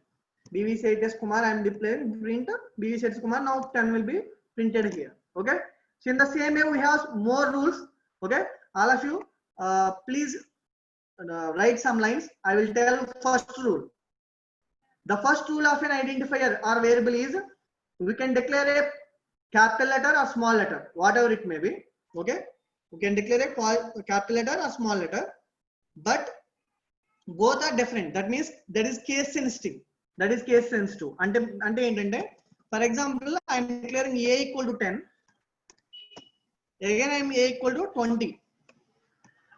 Speaker 1: BVC ITS Kumar, I am declaring print BVC ITS Kumar. Now 10 will be printed here. Okay. So in the same way we have more rules. Okay. All of you, please write some lines. I will tell first rule. The first rule of an identifier or variable is we can declare a capital letter or small letter, whatever it may be. Okay. We can declare a capital letter or small letter, but both are different. That means that is case sensitive. That is case sensitive. For example, I am declaring A equal to 10. Again, I am A equal to 20.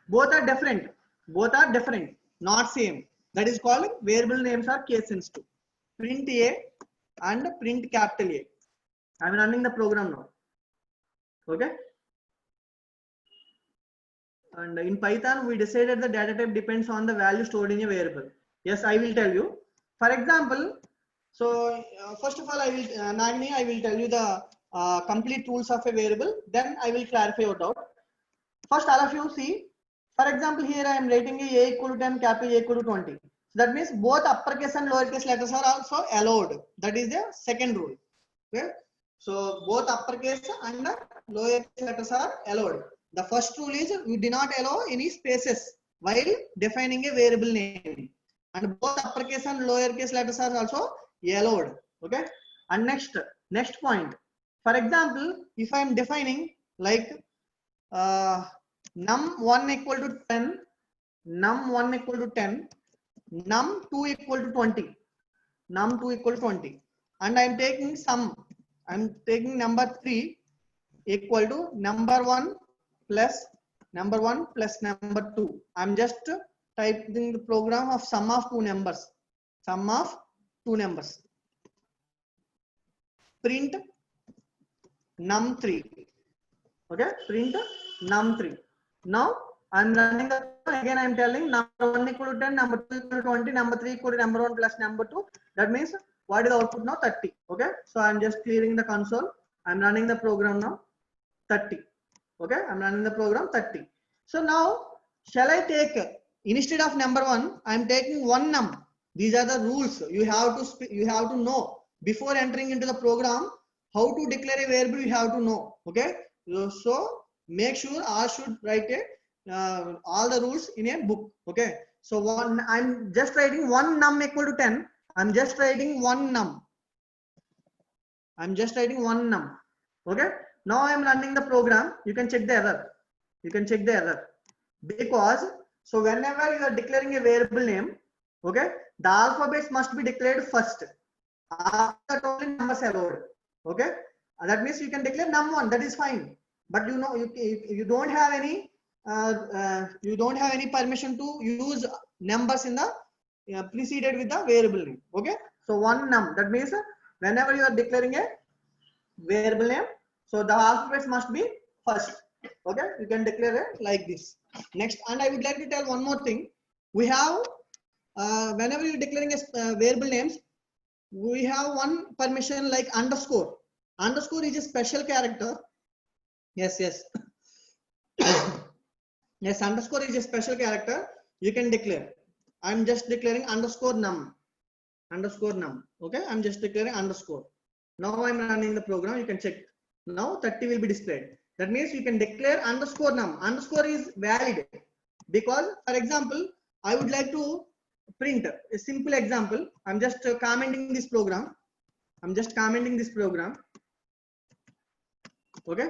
Speaker 1: Both are different. Both are different. Not same. That is called variable names are case sensitive. Print A and print capital A. I am running the program now. Okay. And in Python, we decided the data type depends on the value stored in a variable. Yes, I will tell you. For example, so first of all, I will Nagini, I will tell you the complete rules of a variable. Then I will clarify your doubt. First, all of you see. For example, here I am writing A equal to 10, capital A equal to 20. So that means both uppercase and lowercase letters are also allowed. That is the second rule. Okay. So both uppercase and lowercase letters are allowed. The first rule is we do not allow any spaces while defining a variable name. And both uppercase and lowercase letters are also allowed. Okay. And next point. For example, if I am defining like num1 equal to 10, num1 equal to 10, num2 equal to 20, num2 equal to 20, and I am taking sum. I am taking number 3 equal to number 1 plus number 2. I am just typing the program of sum of two numbers. Sum of two numbers. Print num3. Okay, print num3. Now I am running the again. I am telling number 1 equal to 10, number 2 equal to 20, number 3 equal to number 1 plus number 2. That means what is the output now? 30. Okay, so I am just clearing the console. I am running the program now. 30. Okay, I am running the program 30. So now shall I take instead of number 1, I am taking one num. These are the rules you have to know before entering into the program. How to declare a variable you have to know. Okay, so make sure I should write all the rules in a book. Okay, so I'm just writing one num equal to 10. I'm just writing one num. Okay, now I'm running the program. You can check the error. Because so whenever you are declaring a variable name, okay, the alphabets must be declared first. After only numbers allowed. Okay, that means you can declare num1. That is fine. But you know you don't have any permission to use numbers in the preceded with the variable name. Okay, so one num. That means whenever you are declaring a variable name, so the alphabets must be first. Okay, you can declare it like this. Next, and I would like to tell one more thing. We have whenever you're declaring a variable names, we have one permission like underscore. Underscore is a special character. Yes. Yes, underscore is a special character. You can declare. I'm just declaring underscore num. Okay, I'm just declaring underscore. Now I'm running the program. You can check. Now 30 will be displayed. That means you can declare underscore num. Underscore is valid because, for example, I would like to print a simple example. I'm just commenting this program. Okay,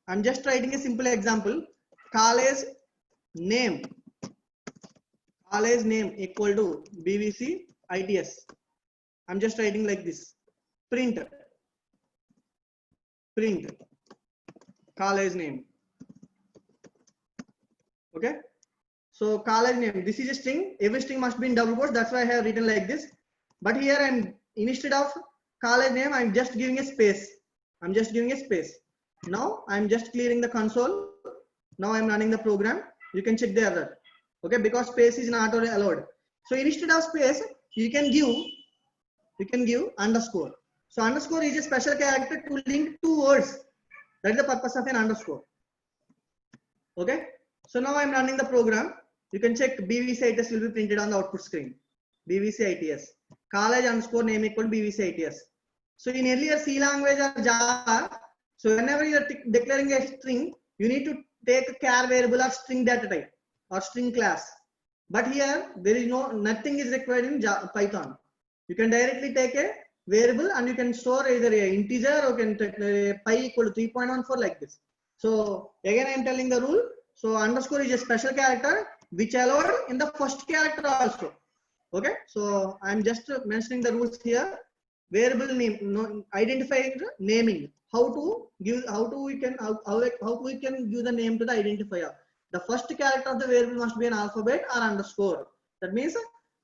Speaker 1: I'm just writing a simple example. College name equal to BVC ITS. I'm just writing like this. Print college name. Okay, so college name, this is a string. Every string must be in double quotes. That's why I have written like this. But here I'm, instead of college name, I'm just giving a space. Now I'm just clearing the console. Now I'm running the program. You can check the error. Okay, because space is not allowed. So instead of space, you can give underscore. So underscore is a special character to link two words. That is the purpose of an underscore. Okay, so now I'm running the program. You can check BVC ITS will be printed on the output screen. BVC ITS. College underscore name equal to BVC ITS. So in earlier C language or Java, so whenever you are declaring a string, you need to take a char variable or string data type or string class. But here there is nothing is required in Python. You can directly take a variable and you can store either a integer or can take a pi equal to 3.14 like this. So again I am telling the rule. So underscore is a special character which allowed in the first character also. Okay, so I am just mentioning the rules here. Variable name, identifying naming. How we can give the name to the identifier. The first character of the variable must be an alphabet or underscore. That means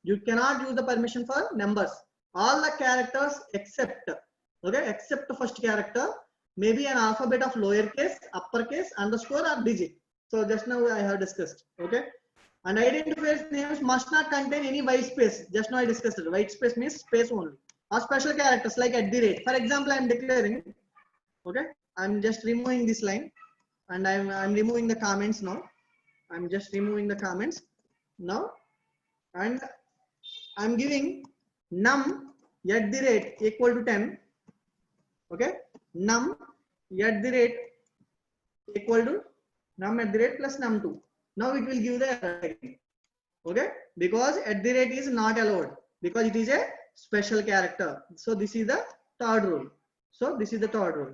Speaker 1: you cannot use the permission for numbers. All the characters except the first character, maybe an alphabet of lowercase, uppercase, underscore or digit. So just now I have discussed. Okay, and identifier names must not contain any white space. Just now I discussed it. White space means space only. Or special characters like @ For example, I am declaring. Okay, I'm just removing this line, and I'm removing the comments now. I'm just removing the comments now, and I'm giving num @ equal to 10. Okay, num @ equal to num @ plus num2. Now it will give the error again. Okay, because @ is not allowed because it is a special character. So this is the third rule.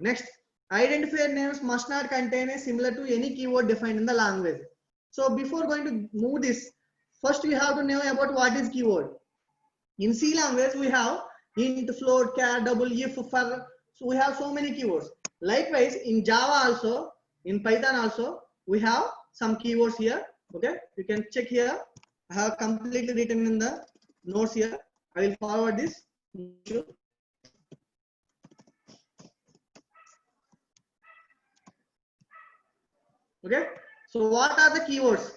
Speaker 1: Next, identifier names must not contain a similar to any keyword defined in the language. So before going to move this, first we have to know about what is keyword. In C language we have int, float, char, double, if, for. So we have so many keywords. Likewise in Java also, in Python also, we have some keywords here. Okay, you can check here. I have completely written in the notes here. I will forward this. Okay, so what are the keywords?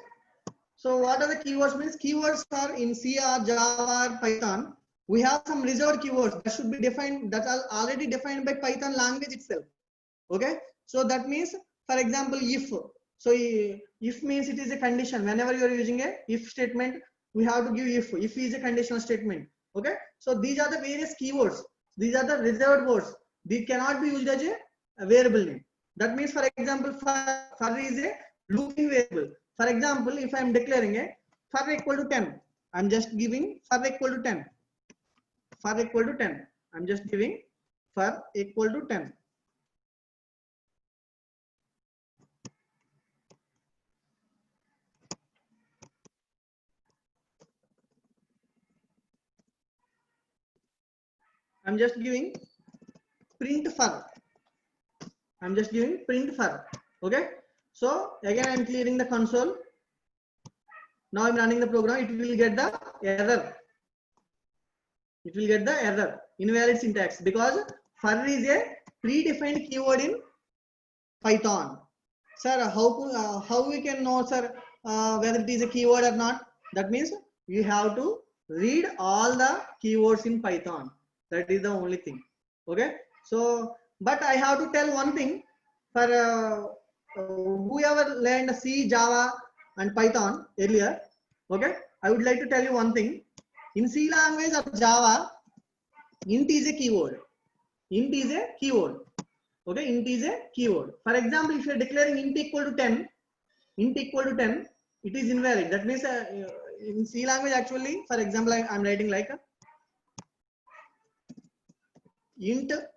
Speaker 1: Means keywords are in C or Java or Python. We have some reserved keywords that should be defined, that are already defined by Python language itself. Okay, so that means, for example, if. So If means it is a condition. Whenever you are using a if statement, we have to give if. If is a conditional statement. Okay. So these are the various keywords. These are the reserved words. These cannot be used as a variable name. That means, for example, for is a looping variable. For example, if I am declaring a for equal to 10, I am just giving for equal to 10. For equal to 10, I am just giving for equal to 10. I'm just giving print for. I'm just giving print for. Okay. So again, I'm clearing the console. Now I'm running the program. It will get the error. It will get the error, invalid syntax, because for is a predefined keyword in Python. Sir, how we can know, sir, whether it is a keyword or not? That means you have to read all the keywords in Python. That is the only thing. Okay. So, but I have to tell one thing for whoever learned C, Java, and Python earlier. Okay. I would like to tell you one thing. In C language or Java, int is a keyword. Int is a keyword. Okay, int is a keyword. For example, if you are declaring int equal to 10, int equal to 10, it is invalid. That means in C language, actually, for example, I am writing like int a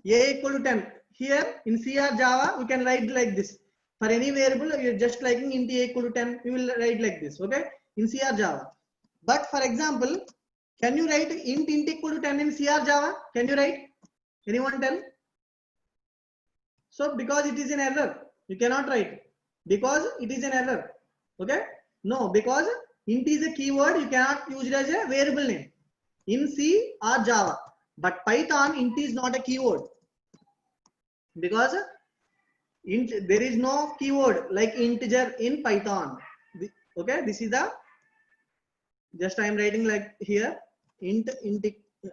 Speaker 1: equal to 10. Here in C or Java, we can write like this. For any variable, you are just liking int a equal to 10, you will write like this. Okay, in C or Java. But for example, can you write int equal to 10 in C or Java? Can you write? Anyone tell? So because it is an error, you cannot write because it is an error. Okay? No, because int is a keyword, you cannot use it as a variable name in C or Java. But Python, int is not a keyword because int, there is no keyword like integer in Python. Okay, this is the, just I am writing like here int.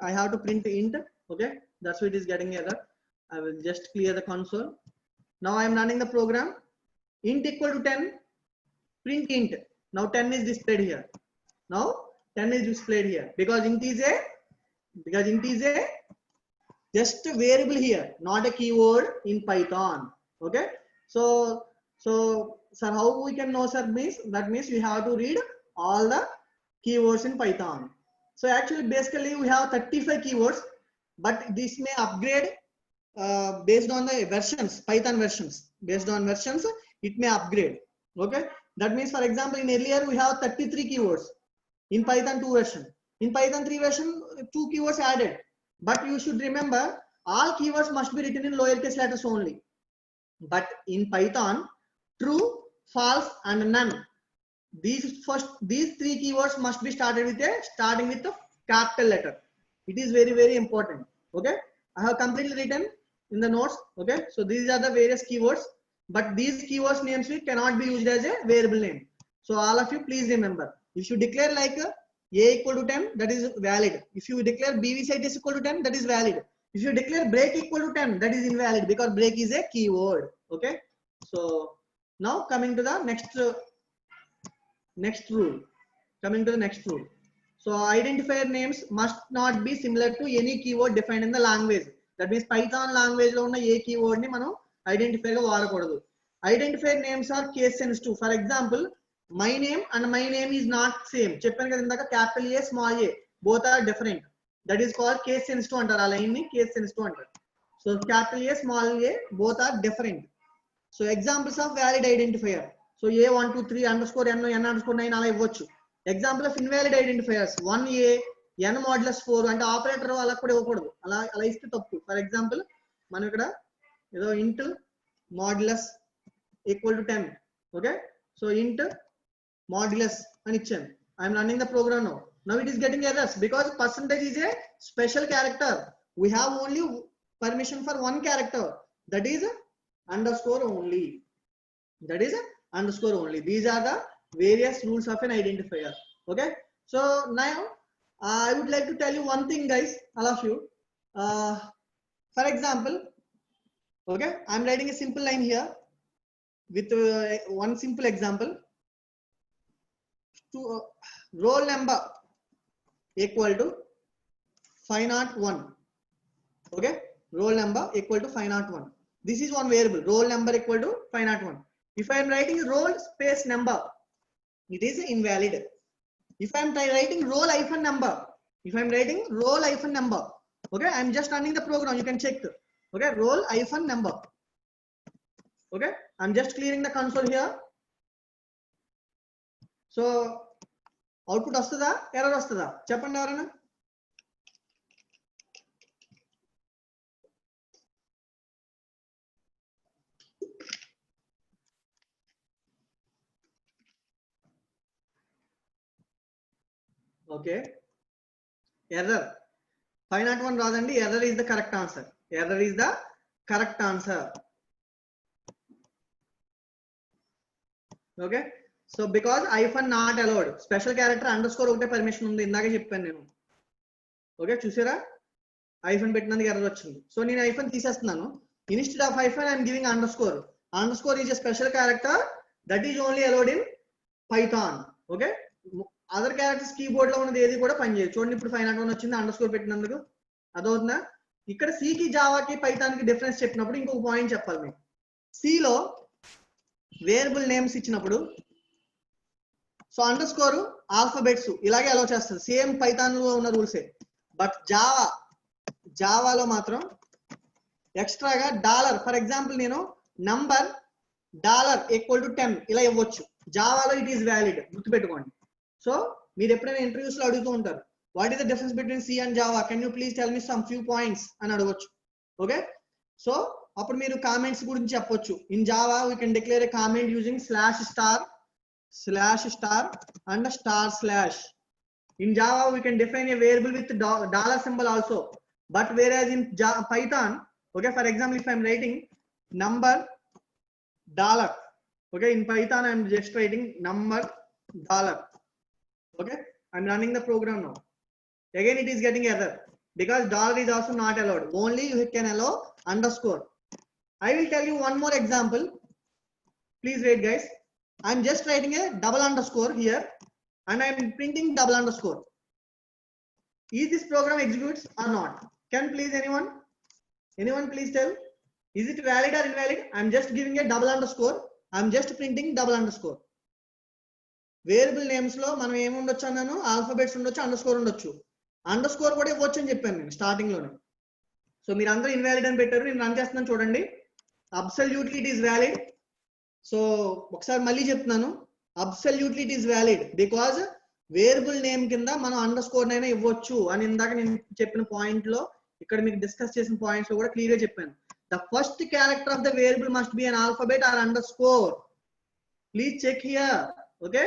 Speaker 1: I have to print int. Okay, that's why it is getting error. I will just clear the console. Now I am running the program. Int equal to 10, print int. Now 10 is displayed here. Now 10 is displayed here because int is a just a variable here, not a keyword in Python. Okay. So sir, how we can know, sir? Means that means we have to read all the keywords in Python. So actually, basically, we have 35 keywords, but this may upgrade based on the versions, Python versions. Based on versions, it may upgrade. Okay. That means, for example, in earlier we have 33 keywords. In Python 2 version. In Python 3 version, 2 keywords added. But you should remember, all keywords must be written in lowercase letters only. But in Python, true, false, and none. These 3 keywords must be starting with a capital letter. It is very, very important. Okay. I have completely written in the notes. Okay. So these are the various keywords, but these keywords names cannot be used as a variable name. So all of you please remember, if you declare like a equal to 10, that is valid. If you declare BV site is equal to 10, that is valid. If you declare break equal to 10, that is invalid because break is a keyword. Okay. So now coming to the next rule. Coming to the next rule. So identifier names must not be similar to any keyword defined in the language. That means Python language lo unna A keyword ni మనం identifier గా వాడకూడదు. Identifier names are case sensitive. For example, my name and my name is not same. చెప్పాను కదా ఇందాక capital A small a both are different. That is called case sensitive అంటారు. ఆ line ని case sensitive అంటారు. So capital A small a both are different. So examples of valid identifier. So A123 underscore n underscore 9 అలా ఇవ్వచ్చు. Example of invalid identifiers 1a n modulus 4 అంటే operator అలా కూడా ఇవ్వకూడదు. అలా ఇస్తే తప్పు. ఫర్ ఎగ్జాంపుల్ మనం ఇక్కడ ఏదో int modulus equal to 10. Okay. So int modulus అని ఇచ్చాను. I'm running the program now. Now it is getting errors because percentage is a special character. We have only permission for one character, that is underscore only. That is underscore only. These are the various rules of an identifier. Okay. So now I would like to tell you one thing, guys, all of you. For example, okay, I'm writing a simple line here. with one simple example. To roll number equal to 501. Okay, roll number equal to 501. This is one variable. Roll number equal to 501. If I am writing roll space number, it is invalid. If I am writing roll hyphen number, okay, I am just running the program. You can check. Okay, roll hyphen number. Okay, I am just clearing the console here. So output vastuda, error vastuda. Cheppandi evarana. Okay, error 501 రాదండి. Error is the correct answer. Error is the correct answer. Okay, so because hyphen not allowed, special character underscore ఒకటే permission ఉంది. ఇందాకే చెప్పాను నేను. Okay, చూసారా hyphen పెట్టినందుకు error వచ్చింది. So నేను hyphen తీసేస్తున్నాను. Instead of hyphen I am giving underscore. Underscore is a special character that is only allowed in Python. Okay, other characters keyboard లో ఉన్నది ఏది కూడా పనిచేయదు. చూడండి, ఇప్పుడు 501 వచ్చింది అండర్స్కోర్ పెట్టినందుకు. అదవుతుందా? ఇక్కడ సి కి జావాకి పైథాన్ కి డిఫరెన్స్ చెప్పినప్పుడు ఇంకొక పాయింట్ చెప్పాలి మీకు. సి లో వేరియబుల్ నేమ్స్ ఇచ్చినప్పుడు సో అండర్ స్కోర్ ఆల్ఫాబెట్స్ ఇలాగే అలౌ చేస్తారు. సేమ్ పైథాన్ లో ఉన్న రూల్సే. బట్ జావాలో మాత్రం ఎక్స్ట్రాగా డాలర్, ఫర్ ఎగ్జాంపుల్ నేను నంబర్ $=10 ఇలా ఇవ్వచ్చు. జావాలో ఇట్ ఈస్ వ్యాలిడ్, గుర్తుపెట్టుకోండి. సో మీరు ఎప్పుడైనా ఇంటర్వ్యూస్ లో అడుగుతూ ఉంటారు, what is the difference between C and Java, can you please tell me some few points అని అడగొచ్చు. ఓకే, సో అప్పుడు మీరు కామెంట్స్ గురించి చెప్పొచ్చు. In Java we can declare a comment using /*/ and //. In Java we can define a variable with dollar symbol also, but whereas in Python, okay, for example if I am writing number $, okay, in Python I am just writing number $. Okay, I am running the program now. Again it is getting error because dollar is also not allowed. Only you can allow underscore. I will tell you one more example. Please wait guys. I am just writing a double underscore here and I am printing double underscore. Is this program executes or not? Can please anyone please tell, is it valid or invalid? I am just giving a double underscore. I am just printing double underscore. Variable names లో మనం ఏమి ఉండొచ్చు అన్నాను, alphabets ఉండొచ్చు, underscore ఉండొచ్చు. Underscore కూడా ఇవ్వచ్చు అని చెప్పాను నేను స్టార్టింగ్ లోనే. సో మీరు అందరూ ఇన్వాలిడ్ అని పెట్టారు, నేను రన్ చేస్తున్నాను చూడండి. Absolutely it is valid. So ఒకసారి మళ్ళీ చెప్తున్నాను, absolutely it is valid because variable name కింద మనం అండర్స్కోర్ అయినా ఇవ్వచ్చు అని ఇందాక నేను చెప్పిన పాయింట్ లో, ఇక్కడ మీకు డిస్కస్ చేసిన పాయింట్స్ లో కూడా క్లియర్ గా చెప్పాను. The first character of the variable must be an alphabet or underscore. Please check here. Okay,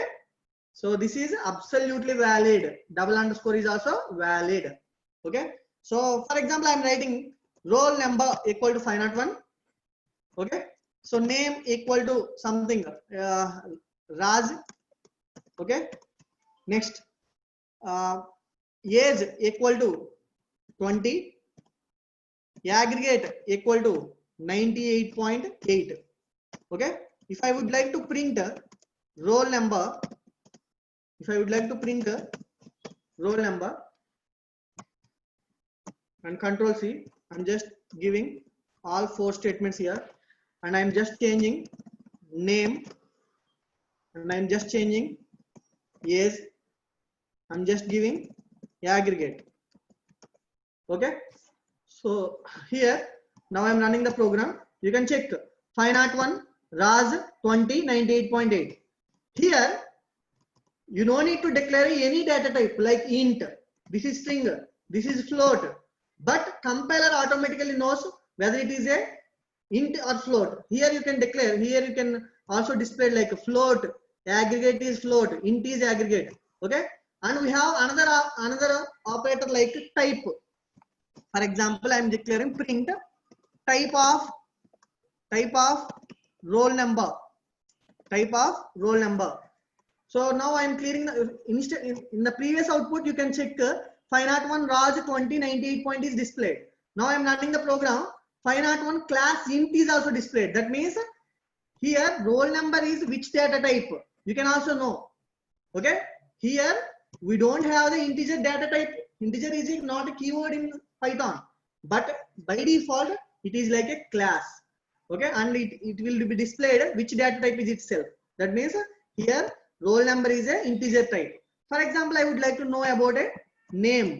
Speaker 1: so this is absolutely valid. Double underscore is also valid. Okay, so for example I am writing roll number equal to 501. Okay, so name equal to something Raj. Okay, next age equal to 20, aggregate equal to 98.8. okay, if I would like to print roll number, roll number and control C, I'm just giving all 4 statements here and I'm just changing name and I'm just changing age, I'm just giving aggregate. Okay, so here now I'm running the program. You can check 501 Raj 20 98.8. Here you no need to declare any data type like int, this is string, this is float, but compiler automatically knows whether it is a int or float. Here you can declare, here you can also display like float, aggregate is float, int is aggregate. Okay, and we have another operator like type. For example I am declaring print type of roll number, So now I am clearing the in the previous output you can check 501 Raj 20 98 point is displayed. Now I am running the program. 501 class int is also displayed. That means Here roll number is which data type, you can also know. Okay, here we don't have the integer data type. Integer is not a keyword in Python, but by default it is like a class. Okay, and it will be displayed which data type is itself. That means here roll number is a integer type. For example, I would like to know about a name.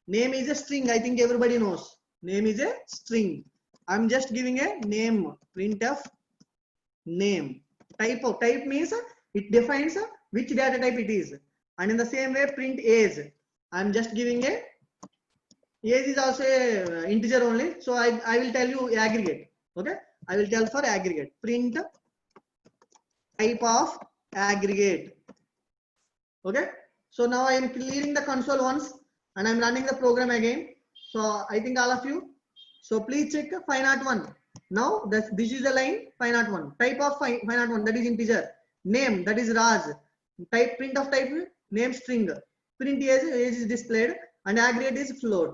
Speaker 1: Name is a string. I think everybody knows name is a string. I'm just giving a name, printf name. Type means it defines which data type it is. And in the same way, print age, I'm just giving a age is also a integer only, so I will tell you aggregate. Okay, I will tell for aggregate, print type of aggregate. Okay, so now I am clearing the console once and I'm running the program again. So I think all of you, so please check 501. Now this is the line 501. Type of 501, that is integer. Name, that is Raj. Type, print of type name string. Print age is displayed, and aggregate is float.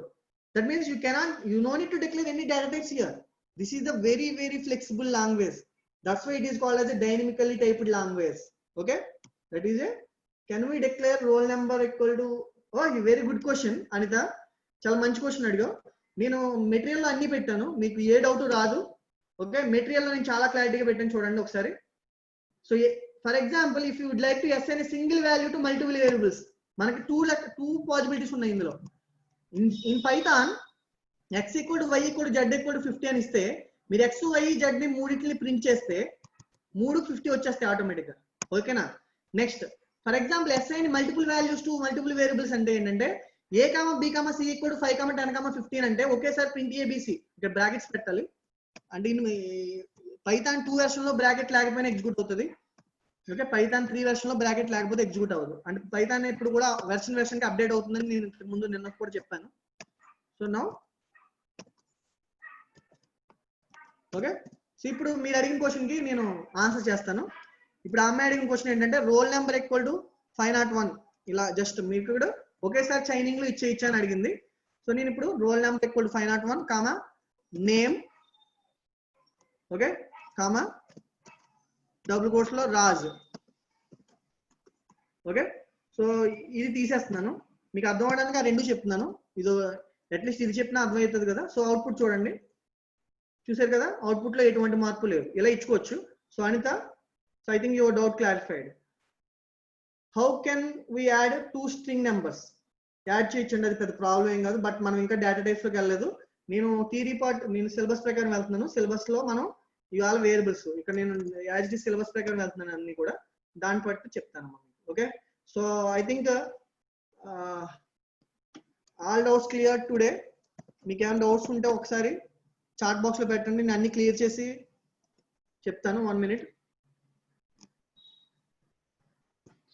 Speaker 1: That means you no need to declare any data types here. This is a very flexible language. That's why it is called as a dynamically typed language. Okay, that is a, can we declare roll number equal to, oh very good question Anita, చాలా మంచి question అడిగావు. నేను material లో అన్ని పెట్టాను, మీకు ఏ doubt రాదు. ఓకే, మెటీరియల్ లో నేను చాలా క్లారిటీగా పెట్టాను, చూడండి ఒకసారి. So for example if you would like to assign a single value to multiple variables, మనకి టూ పాసిబిలిటీస్ ఉన్నాయి ఇందులో. In Python x equal to y equal to z equal to 50 అని ఇస్తే, మీరు x y z ని మూడింటిని print చేస్తే 350 వచ్చేస్తాయి ఆటోమేటిక్ గా. ఓకేనా? Next, for example assign multiple values to multiple variables అంటే ఏంటంటే a, b, c equal to 5, 10, 15 అంటే ఒకేసారి ప్రింట్ abc, ఇక్కడ బ్రాకెట్స్ పెట్టాలి. అంటే పైథాన్ 2 వెర్షన్ లో బ్రాకెట్ లేకపోయినా ఎగ్జిక్యూట్ అవుతుంది. ఓకే, పైథాన్ 3 వెర్షన్ లో బ్రాకెట్ లేకపోతే ఎగ్జిక్యూట్ అవ్వదు. అంటే పైథాన్ ఇప్పుడు కూడా వెర్షన్ కి అప్డేట్ అవుతుందని నేను ముందు నిన్న కూడా చెప్పాను. సో నౌ ఓకే, సో ఇప్పుడు మీరు అడిగిన క్వశ్చన్ కి నేను ఆన్సర్ చేస్తాను. ఇప్పుడు అమ్మాయి అడిగిన క్వశ్చన్ ఏంటంటే రోల్ నెంబర్ ఈక్వల్ టు 501, ఇలా జస్ట్ మీకు కూడా ఒకేసారి చైనింగ్ లో ఇచ్చాను అడిగింది. సో నేను ఇప్పుడు roll number equal to 501 comma name, okay, comma double quotes లో రాజ్. ఓకే, సో ఇది తీసేస్తున్నాను, మీకు అర్థం అవడానికి ఆ రెండు చెప్తున్నాను. ఇది అట్లీస్ట్ ఇది చెప్పినా అర్థమవుతుంది కదా. సో అవుట్పుట్ చూడండి, చూసారు కదా, అవుట్పుట్ లో ఎటువంటి మార్పు లేవు, ఇలా ఇచ్చుకోవచ్చు. So Anita, so I think your doubt clarified. How can we add 2 string numbers? Add చేయొచ్చండి, అది పెద్ద ప్రాబ్లం ఏం కాదు. బట్ మనం ఇంకా డేటా టైప్స్ లోకి వెళ్ళలేదు. నేను థియరీ పార్ట్, నేను సిలబస్ ప్రకారం వెళ్తున్నాను. సిలబస్ లో మనం ఇవాళ వేరియబుల్స్, ఇక్కడ నేను యాజ్ సిలబస్ ప్రకారం వెళ్తున్నాను, అన్ని కూడా దాన్ని బట్టి చెప్తాను. Okay, so I think all doubts clear today. మీకు ఏమైనా డౌట్స్ ఉంటే ఒకసారి చాట్ బాక్స్ లో పెట్టండి, నేను అన్ని క్లియర్ చేసి చెప్తాను. 1 minute.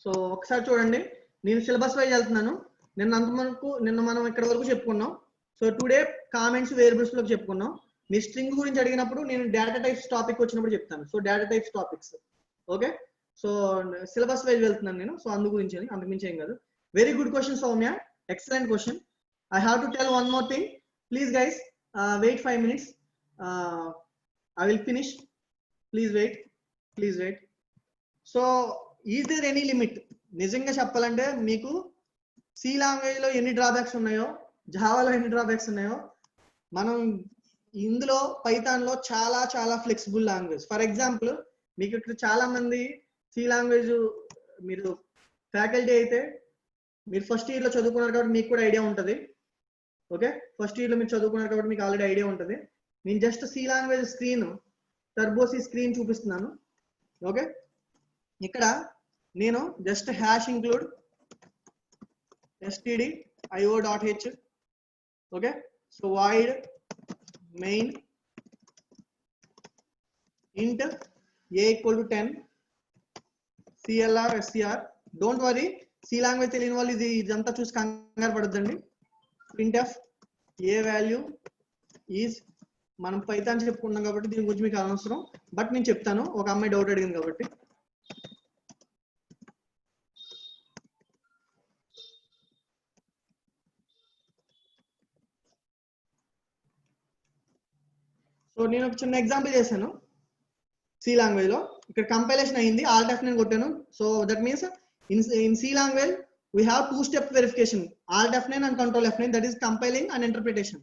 Speaker 1: సో ఒకసారి చూడండి, నేను సిలబస్ వైజ్ వెళ్తున్నాను. నిన్న మనం ఇక్కడ వరకు చెప్పుకున్నాం. సో టుడే కామెంట్స్ వేరియబుల్స్ లోకి చెప్పుకున్నాం. మీ స్ట్రింగ్ గురించి అడిగినప్పుడు నేను డేటా టైప్స్ టాపిక్ వచ్చినప్పుడు చెప్తాను. So data types topics. Okay, so syllabus wise వెళ్తున్నాను నేను, సో అందు గురించి, అంతకుమించి ఏం కాదు. Very good question Soumya, excellent question. I have to tell one more thing, please guys wait 5 minutes. I will finish. Please wait. So is there any limit? నిజంగా చెప్పాలంటే మీకు సి లాంగ్వేజ్ లో ఎన్ని డ్రాబ్యాక్స్ ఉన్నాయో, జావాలో ఎన్ని డ్రాబ్యాక్స్ ఉన్నాయో, మనం ఇందులో పైథాన్ లో చాలా ఫ్లెక్సిబుల్ లాంగ్వేజ్. ఫర్ ఎగ్జాంపుల్, మీకు ఇక్కడ చాలా మంది సి లాంగ్వేజ్ మీరు ఫ్యాకల్టీ అయితే మీరు ఫస్ట్ ఇయర్ లో చదువుకున్నారు కాబట్టి మీకు కూడా ఐడియా ఉంటుంది. ఓకే, ఫస్ట్ ఇయర్ లో మీరు చదువుకున్నారు కాబట్టి మీకు ఆల్రెడీ ఐడియా ఉంటుంది. నేను just C language screen, turbo C screen చూపిస్తున్నాను. ఓకే, ఇక్కడ నేను just hash include stdio.h. Okay, so void main int a equal to 10 clr str. Don't worry, C language తెలియని వాళ్ళు ఇదంతా చూసి కంగారు పడొద్దండి. printf a వాల్యూ ఈజ్, మనం పైథాన్ చెప్పుకున్నాం కాబట్టి దీని గురించి మీకు అనవసరం, బట్ నేను చెప్తాను, ఒక అమ్మాయి డౌట్ అడిగింది కాబట్టి. సో నేను ఒక చిన్న ఎగ్జాంపుల్ చేశాను సి లాంగ్వేజ్ లో. ఇక్కడ కంపైలేషన్ అయింది, ఆల్ట్ F9 కొట్టాను. So that means in C language we have two step verification, alt F9 and control F9, that is compiling and interpretation.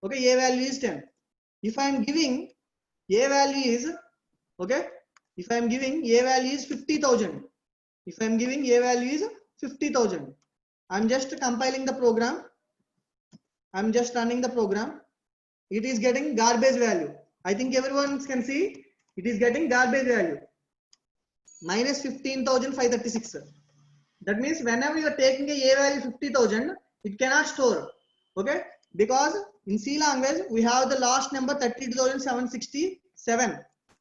Speaker 1: Okay, a value is 10. If I am giving a value is, okay, if I am giving a value is 50,000, if I am giving a value is 50,000, I am just compiling the program, I am just running the program, it is getting garbage value. I think everyone can see it is getting garbage value, minus 15,536. That means whenever you are taking a value 50,000, it cannot store. Okay, because in C language we have the last number 32,767,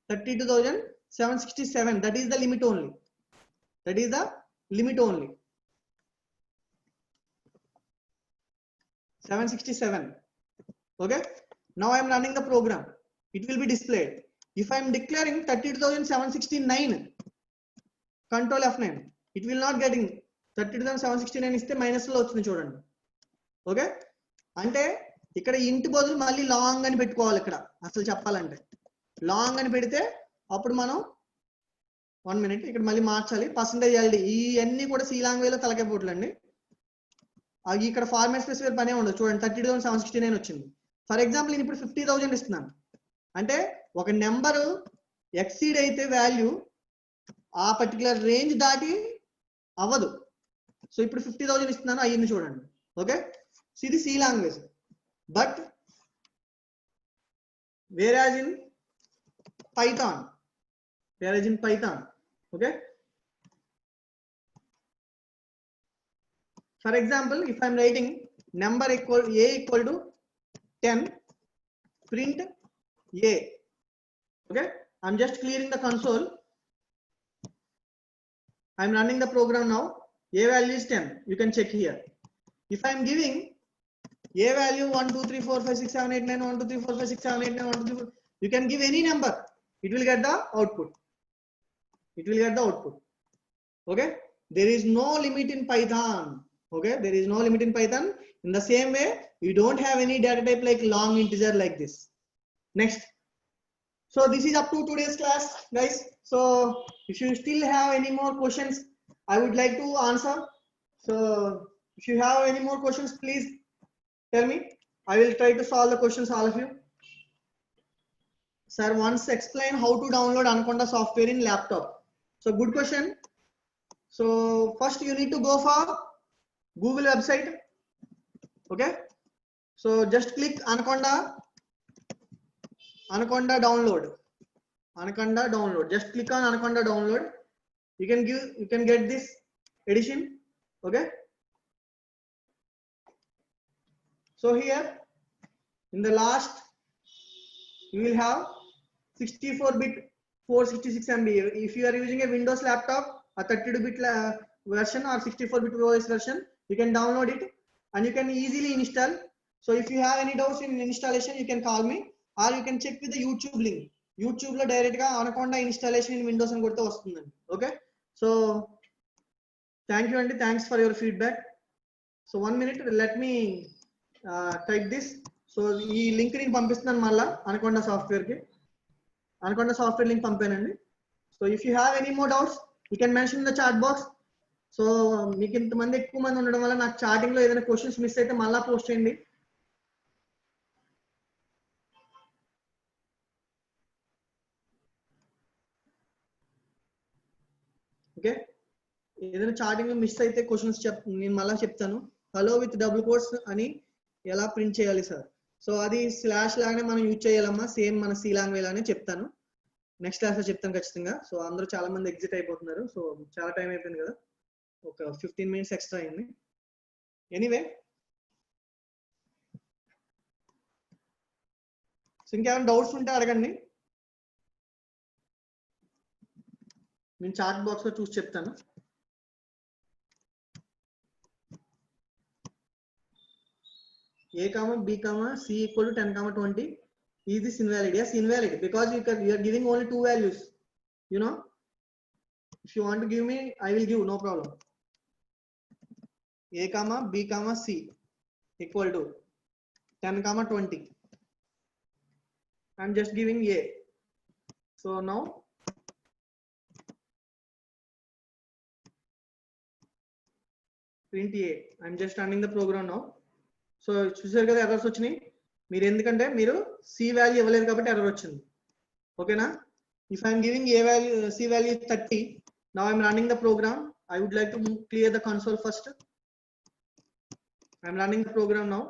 Speaker 1: 32,767, that is the limit only, that is the limit only, 767. Okay, now I am running the program, it will be displayed. If I am declaring 32,769, control F9, it will not getting 32,769 ఇస్తే minus లో వచ్చింది చూడండి. Okay, అంటే ఇక్కడ ఇంటి బదులు మళ్ళీ long అని పెట్టుకోవాలి. ఇక్కడ అసలు చెప్పాలంటే లాంగ్ అని పెడితే అప్పుడు మనం 1 minute ఇక్కడ మళ్ళీ మార్చాలి. పర్సంటేజ్ ఎల్డి ఇవన్నీ కూడా సి లాంగ్వేజ్ లో తలకెపోట్లండి. అవి ఇక్కడ ఫార్మాట్ స్పెసిఫైర్ పనే ఉండదు. చూడండి 32,769 వచ్చింది. ఫర్ ఎగ్జాంపుల్ నేను ఇప్పుడు 50,000 ఇస్తున్నాను అంటే ఒక నెంబర్ ఎక్సీడ్ అయితే వాల్యూ ఆ పర్టికులర్ రేంజ్ దాటి అవ్వదు. సో ఇప్పుడు 50,000 ఇస్తున్నాను, అయ్యింది చూడండి. ఓకే, ఇది C language. But whereas in Python, okay, for example, if I am writing number equal a equal to 10, print a. Okay, I am just clearing the console, I am running the program now. A value is 10, you can check here. If I am giving a value 1 2 3 4 5 6 7 8 9, 1 2 3 4 5 6 7 8 9, 1 2 3 4, you can give any number, it will get the output, okay. There is no limit in Python. Okay, there is no limit in Python. In the same way, you don't have any data type like long integer like this. Next, so this is up to today's class, guys. So if you still have any more questions, I would like to answer. So if you have any more questions, please tell me. I will try to solve the questions, all of you. Sir, once explain how to download Anaconda software in laptop. So good question. So first you need to go for Google website. Okay, so just click Anaconda download, just click on Anaconda download. You can get this edition. Okay, so here in the last you will have 64-bit 466 MB. If you are using a Windows laptop, a 32-bit version or 64-bit OS version, you can download it and you can easily install. So if you have any doubts in installation, you can call me or you can check with the YouTube link. YouTube lo direct ga Anaconda installation in Windows అని కొడితే వస్తుందండి. Okay, so thank you and thanks for your feedback. So 1 minute, let me type this. So ఈ link నేను పంపిస్తున్నాను మళ్ళా Anaconda software కి. Anaconda software link పంపానండి. So if you have any more doubts, you can mention in the chat box. So మీకు ఇంతమంది ఎక్కువ మంది ఉండడం వల్ల నాకు చాటింగ్ లో ఏదైనా క్వశ్చన్స్ మిస్ అయితే మళ్ళా పోస్ట్ చేయండి. ఓకే, ఏదైనా చాటింగ్ లో మిస్ అయితే క్వశ్చన్స్ నేను మళ్ళీ చెప్తాను. హలో విత్ డబుల్ కోట్స్ అని ఎలా ప్రింట్ చేయాలి సార్? సో అది స్లాష్ లాగానే మనం యూజ్ చేయాలమ్మా, సేమ్ మన సి లాంగ్వేజ్ లానే చెప్తాను. నెక్స్ట్ క్లాస్ లో చెప్తాను ఖచ్చితంగా. సో అందరూ చాలా మంది ఎగ్జిట్ అయిపోతున్నారు. సో చాలా టైం అయిపోయింది కదా, ఒక 15 minutes ఎక్స్ట్రా అయింది. ఎనీవే, సో ఇంకేమైనా డౌట్స్ ఉంటే అడగండి, నేను చాట్ బాక్స్ లో చూసి చెప్తాను. A, B, C equal to 10, 20. Is this invalid? Yes, invalid, because you are giving only two values. You know, if you want to give me, I will give, no problem. A, B, C equal to 10, 20. I'm just giving A. So now print A. I'm just running the program now. So చూసారు కదా errors వచ్చినాయి. మీరు ఎందుకంటే మీరు C value ఇవ్వలేదు కాబట్టి error వచ్చింది. ఓకేనా? If I'm giving A value, C value 30, now I'm running the program. I would like to clear the console first. I'm running the program now.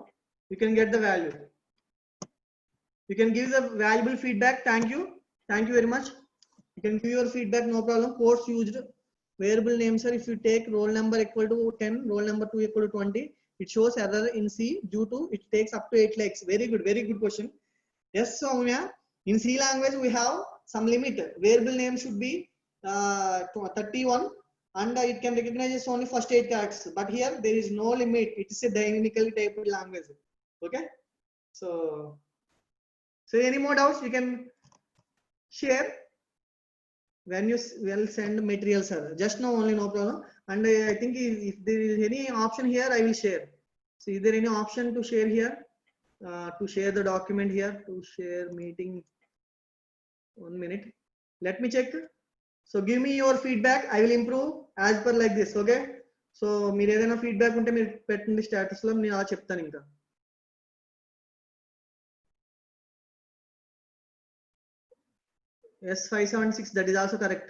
Speaker 1: You can get the value. You can give the valuable feedback. Thank you very much. You can give your feedback, no problem. Course used, variable name, sir. If you take roll number equal to 10, roll number 2 equal to 20, it shows error in C due to it takes up to 8 legs. Very good question. Yes, Soumya. In C language we have some limit. Variable name should be 31 and it can recognize only first 8 characters. But here there is no limit. It is a dynamically typed language. Okay. So any more doubts you can share when you will send material, sir. Just now only, no problem. And I think if there is any option here, I will share. So is there any option to share here? To share the document here, to share meeting. 1 minute. Let me check. So give me your feedback. I will improve as per like this. Okay. So మీరు ఏదైనా feedback ఉంటే మీరు పెట్టండి status లో, నేను అలా చెప్తాను ఇంకా. Yes, 576, that is also correct.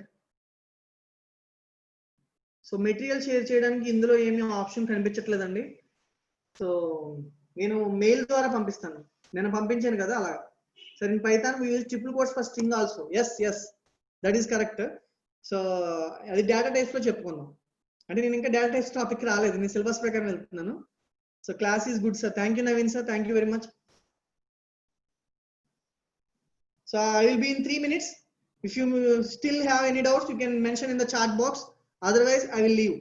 Speaker 1: So material share చేయడానికి ఇందులో ఏమీ ఆప్షన్ కనిపించట్లేదండి. సో నేను మెయిల్ ద్వారా పంపిస్తాను. నేను పంపించాను కదా అలా. సరే, in Python we use triple quotes for string also. yes that is correct. So అది డేటా టైప్స్ లో చెప్పుకుందాం. అంటే నేను ఇంకా డేటా టైప్స్ టాపిక్ రాలేదు, నేను సిలబస్ ప్రకారం వెళ్తున్నాను. So class is good sir. Thank you Naveen sir, thank you very much. So I will be in 3 minutes. If you still have any doubts, you can mention in the chat box. Otherwise, I will leave.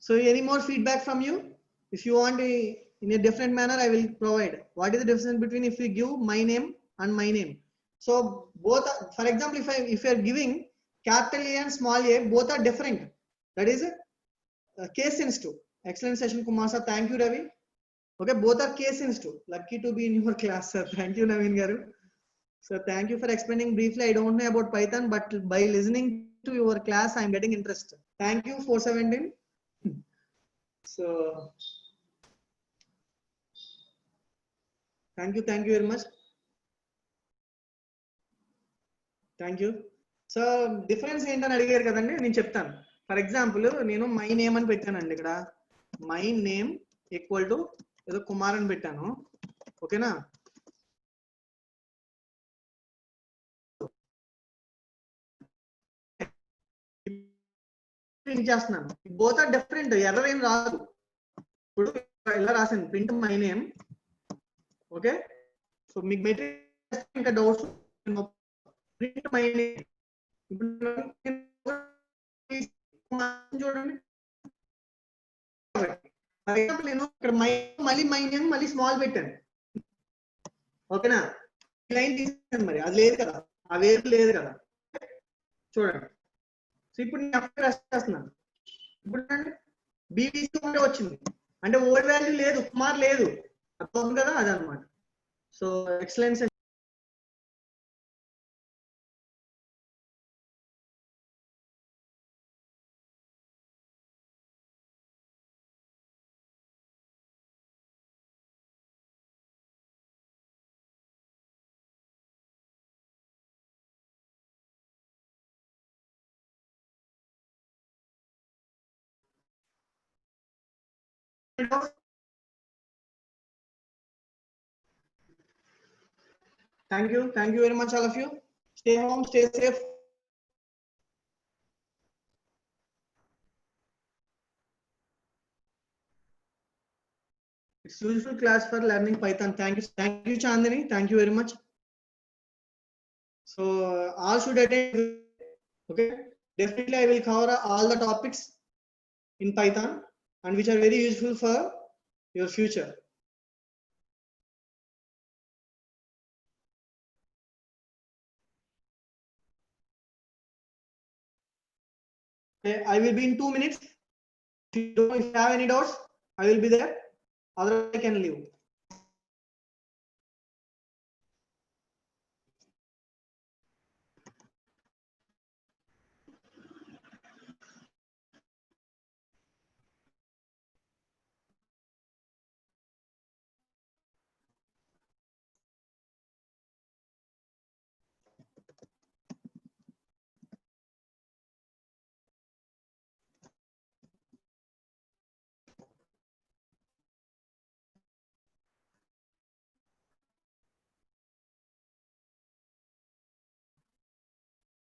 Speaker 1: So any more feedback from you? If you want in a different manner, I will provide. What is the difference between if we give my name and my name? So both are, for example, if you are giving capital A and small a, both are different. That is case sensitive. Excellent session, Kumar sir. Thank you, Ravi. Okay, both are case sensitive. Lucky to be in your class, sir. Thank you, Naveen Garu. So thank you for explaining briefly. I don't know about Python, but by listening to your class, I am getting interest. Thank you, 417. So thank you very much. Thank you. So difference ఏంటని అడిగారు కదండి, నేను చెప్తాను. For example నేను my name అని పెట్టానండి. ఇక్కడ my name equal to ఏదో కుమార్ అని పెట్టాను. ఓకేనా? ప్రింట్ చేస్తున్నాను. Both are different. ఎర్రర్ ఏం రాదు. ఇప్పుడు ఇలా రాసాను, print my name. Okay, so మీకు మెటీరియల్ ఇంకా డౌట్స్, ప్రింట్ మై నేమ్. ఇప్పుడు చూడండి, ఫర్ ఎగ్జాంపుల్ నేను ఇక్కడ మళ్ళీ మై నేమ్ మళ్ళీ స్మాల్ పెట్టాను. ఓకేనా? లైన్ తీసాను, మరి అది లేదు కదా, ఆ వేరు లేదు కదా. చూడండి, సో ఇప్పుడు నేను ప్రెస్ చేస్తున్నాను. ఇప్పుడు బీబీసీ వచ్చింది అంటే ఓల్డ్ వాల్యూ లేదు, కుమార్ లేదు, అర్థం కదా, అదనమాట. So excellence. Thank you very much, all of you. Stay home, stay safe. It's useful class for learning Python. Thank you Chandani, thank you very much. So all should attend. Okay, definitely I will cover all the topics in Python and which are very useful for your future. Okay, I will be in 2 minutes. If you have any doubts, I will be there. Otherwise I can leave.